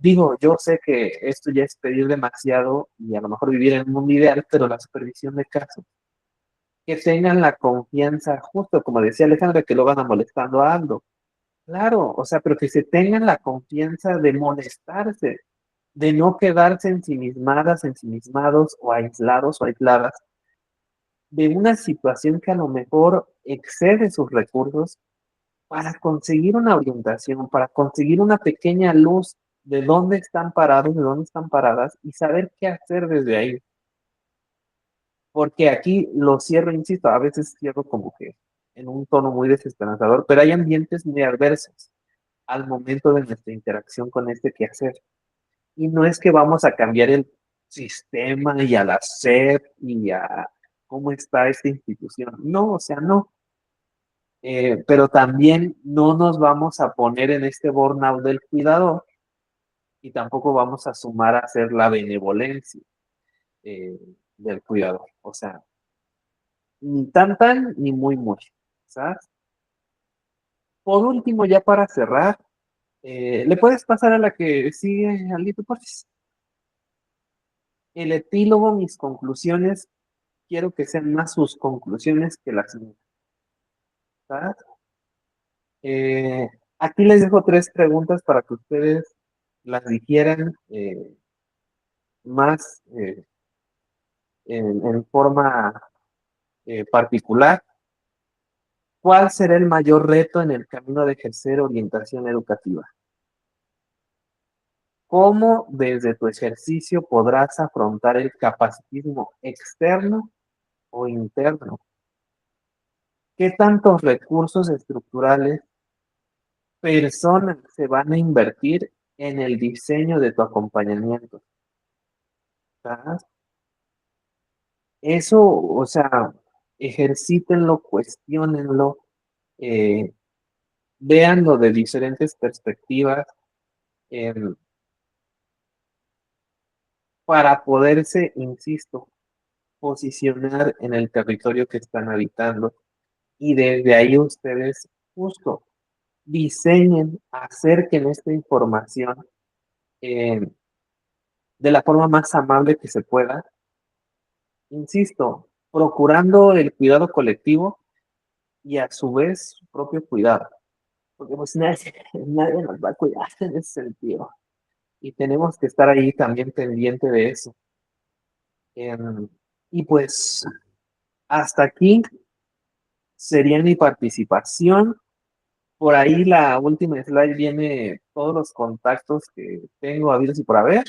digo, yo sé que esto ya es pedir demasiado y a lo mejor vivir en un mundo ideal, pero la supervisión de casos, que tengan la confianza, justo como decía Alejandra, que lo van a molestando a Aldo. Claro, o sea, pero que se tengan la confianza de molestarse, de no quedarse ensimismadas, ensimismados o aislados o aisladas de una situación que a lo mejor excede sus recursos para conseguir una orientación, para conseguir una pequeña luz de dónde están parados, de dónde están paradas y saber qué hacer desde ahí. Porque aquí lo cierro, insisto, a veces cierro como que en un tono muy desesperanzador, pero hay ambientes muy adversos al momento de nuestra interacción con este quehacer. Y no es que vamos a cambiar el sistema y al hacer y a cómo está esta institución. No, o sea, no. Pero también no nos vamos a poner en este burnout del cuidador y tampoco vamos a sumar a hacer la benevolencia eh, del cuidador. O sea, ni tan tan ni muy muy. ¿Sabes? Por último, ya para cerrar, ¿le puedes pasar a la que sigue, Alito, por favor? El epílogo, mis conclusiones. quiero que sean más sus conclusiones que las mías. ¿Sabes? Aquí les dejo 3 preguntas para que ustedes las dijeran más en forma particular. ¿Cuál será el mayor reto en el camino de ejercer orientación educativa? ¿Cómo desde tu ejercicio podrás afrontar el capacitismo externo o interno? ¿Qué tantos recursos estructurales, personas se van a invertir en el diseño de tu acompañamiento? ¿Sabes? Eso, o sea, ejercítenlo, cuestiónenlo, eh, véanlo de diferentes perspectivas, em, para poderse, insisto, posicionar en el territorio que están habitando. Y desde ahí ustedes justo diseñen, acerquen esta información eh, de la forma más amable que se pueda. Insisto, procurando el cuidado colectivo y a su vez su propio cuidado. Porque pues nadie nos va a cuidar en ese sentido. Y tenemos que estar ahí también pendiente de eso. Y pues hasta aquí sería mi participación. Por ahí la última slide viene todos los contactos que tengo habidos y por haber.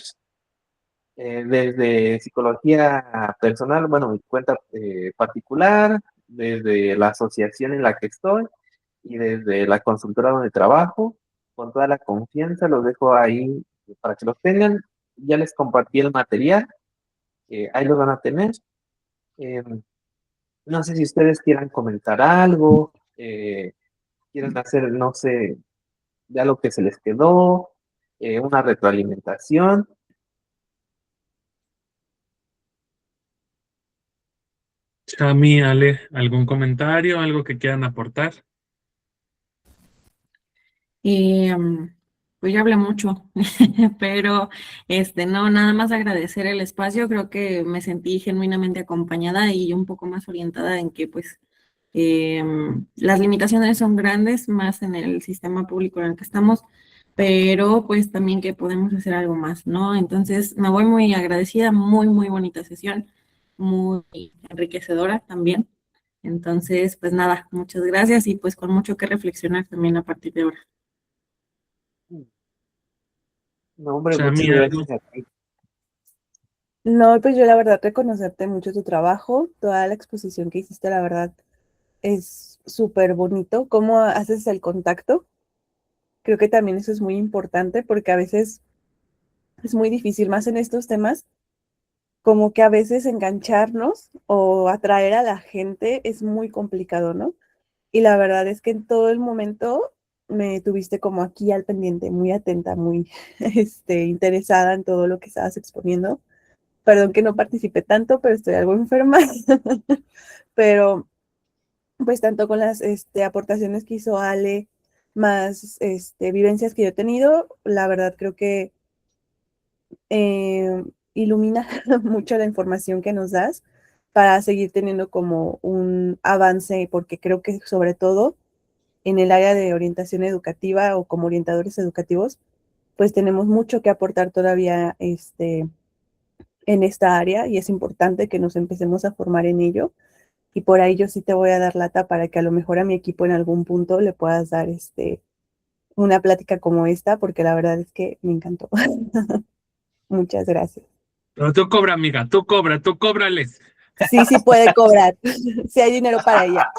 Desde psicología personal, bueno, mi cuenta particular, desde la asociación en la que estoy y desde la consultora donde trabajo, con toda la confianza, los dejo ahí para que los tengan. Ya les compartí el material, ahí los van a tener. Eh, no sé si ustedes quieran comentar algo, quieren hacer, no sé, ya lo que se les quedó, una retroalimentación. Chami, Ale, ¿algún comentario, algo que quieran aportar? Y pues ya hablé mucho, pero no, nada más agradecer el espacio. Creo que me sentí genuinamente acompañada y un poco más orientada en que pues las limitaciones son grandes, más en el sistema público en el que estamos, pero pues también que podemos hacer algo más, ¿no? Entonces me voy muy agradecida, muy, muy bonita sesión, muy enriquecedora también. Entonces, pues nada, muchas gracias y pues con mucho que reflexionar también a partir de ahora. No, hombre, muchas Chami, algo. gracias a ti. No, pues yo la verdad reconocerte mucho tu trabajo, toda la exposición que hiciste, la verdad es súper bonito. ¿Cómo haces el contacto? Creo que también eso es muy importante porque a veces es muy difícil, más en estos temas, como que a veces engancharnos o atraer a la gente es muy complicado, ¿no? Y la verdad es que en todo el momento me tuviste como aquí al pendiente, muy atenta, muy interesada en todo lo que estabas exponiendo. Perdón que no participé tanto, pero estoy algo enferma. Pero pues tanto con las aportaciones que hizo Ale, más vivencias que yo he tenido, la verdad creo que ilumina mucho la información que nos das para seguir teniendo como un avance, porque creo que sobre todo en el área de orientación educativa o como orientadores educativos, pues tenemos mucho que aportar todavía en esta área y es importante que nos empecemos a formar en ello. Y por ahí yo sí te voy a dar lata para que a lo mejor a mi equipo en algún punto le puedas dar una plática como esta, porque la verdad es que me encantó. Muchas gracias. Pero tú cobra, amiga, tú cóbrales. Sí, sí puede cobrar. Si hay dinero para ella.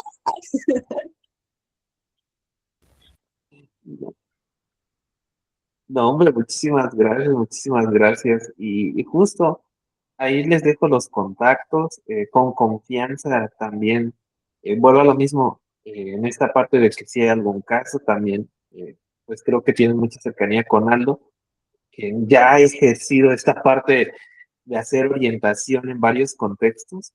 No, hombre, muchísimas gracias. Y justo ahí les dejo los contactos, con confianza también. Vuelvo a lo mismo, en esta parte de que si hay algún caso también, pues creo que tienen mucha cercanía con Aldo, que ya ha ejercido esta parte de hacer orientación en varios contextos.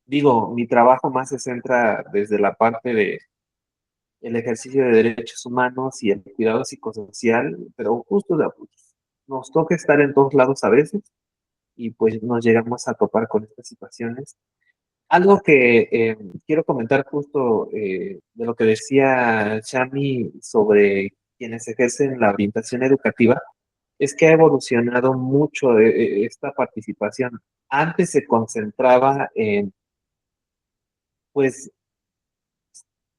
Digo, mi trabajo más se centra desde la parte de el ejercicio de derechos humanos y el cuidado psicosocial, pero justo nos toca estar en todos lados a veces y pues nos llegamos a topar con estas situaciones. Algo que quiero comentar justo de lo que decía Shami sobre quienes ejercen la orientación educativa, es que ha evolucionado mucho esta participación. Antes se concentraba en, pues,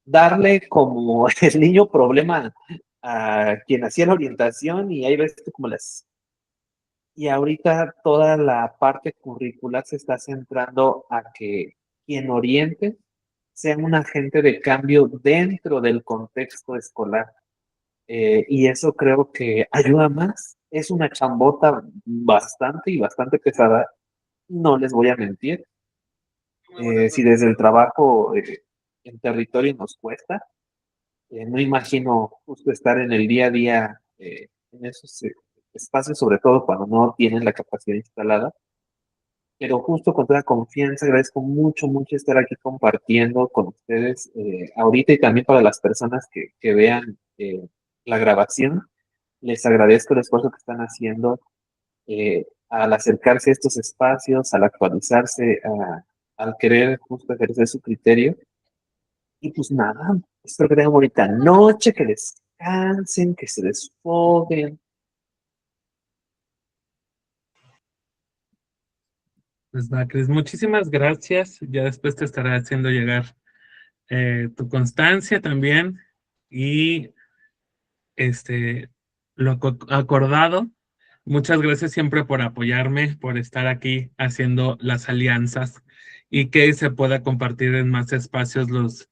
darle como el niño problema a quien hacía la orientación y hay veces como las... Y ahorita toda la parte curricular se está centrando a que quien oriente sea un agente de cambio dentro del contexto escolar. Y eso creo que ayuda más. Es una chambota bastante y bastante pesada, no les voy a mentir. Si desde el trabajo en territorio nos cuesta, no imagino justo estar en el día a día en esos espacios, sobre todo cuando no tienen la capacidad instalada. Pero justo con toda confianza, agradezco mucho, mucho estar aquí compartiendo con ustedes ahorita y también para las personas que vean la grabación. Les agradezco el esfuerzo que están haciendo al acercarse a estos espacios, al actualizarse, al querer justo ejercer su criterio. Y pues nada, espero que tengan bonita noche, que descansen, que se desfoguen. Pues va, Cris, muchísimas gracias. Ya después te estaré haciendo llegar tu constancia también y lo acordado. Muchas gracias siempre por apoyarme, por estar aquí haciendo las alianzas y que se pueda compartir en más espacios los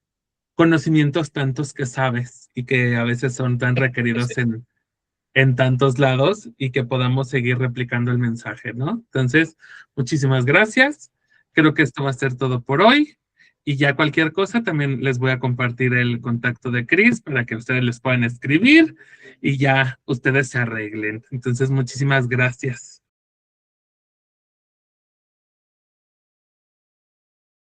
conocimientos tantos que sabes y que a veces son tan requeridos en tantos lados y que podamos seguir replicando el mensaje, ¿no? Entonces, muchísimas gracias. Creo que esto va a ser todo por hoy. Y ya cualquier cosa, también les voy a compartir el contacto de Cris para que ustedes les puedan escribir y ya ustedes se arreglen. Entonces, muchísimas gracias.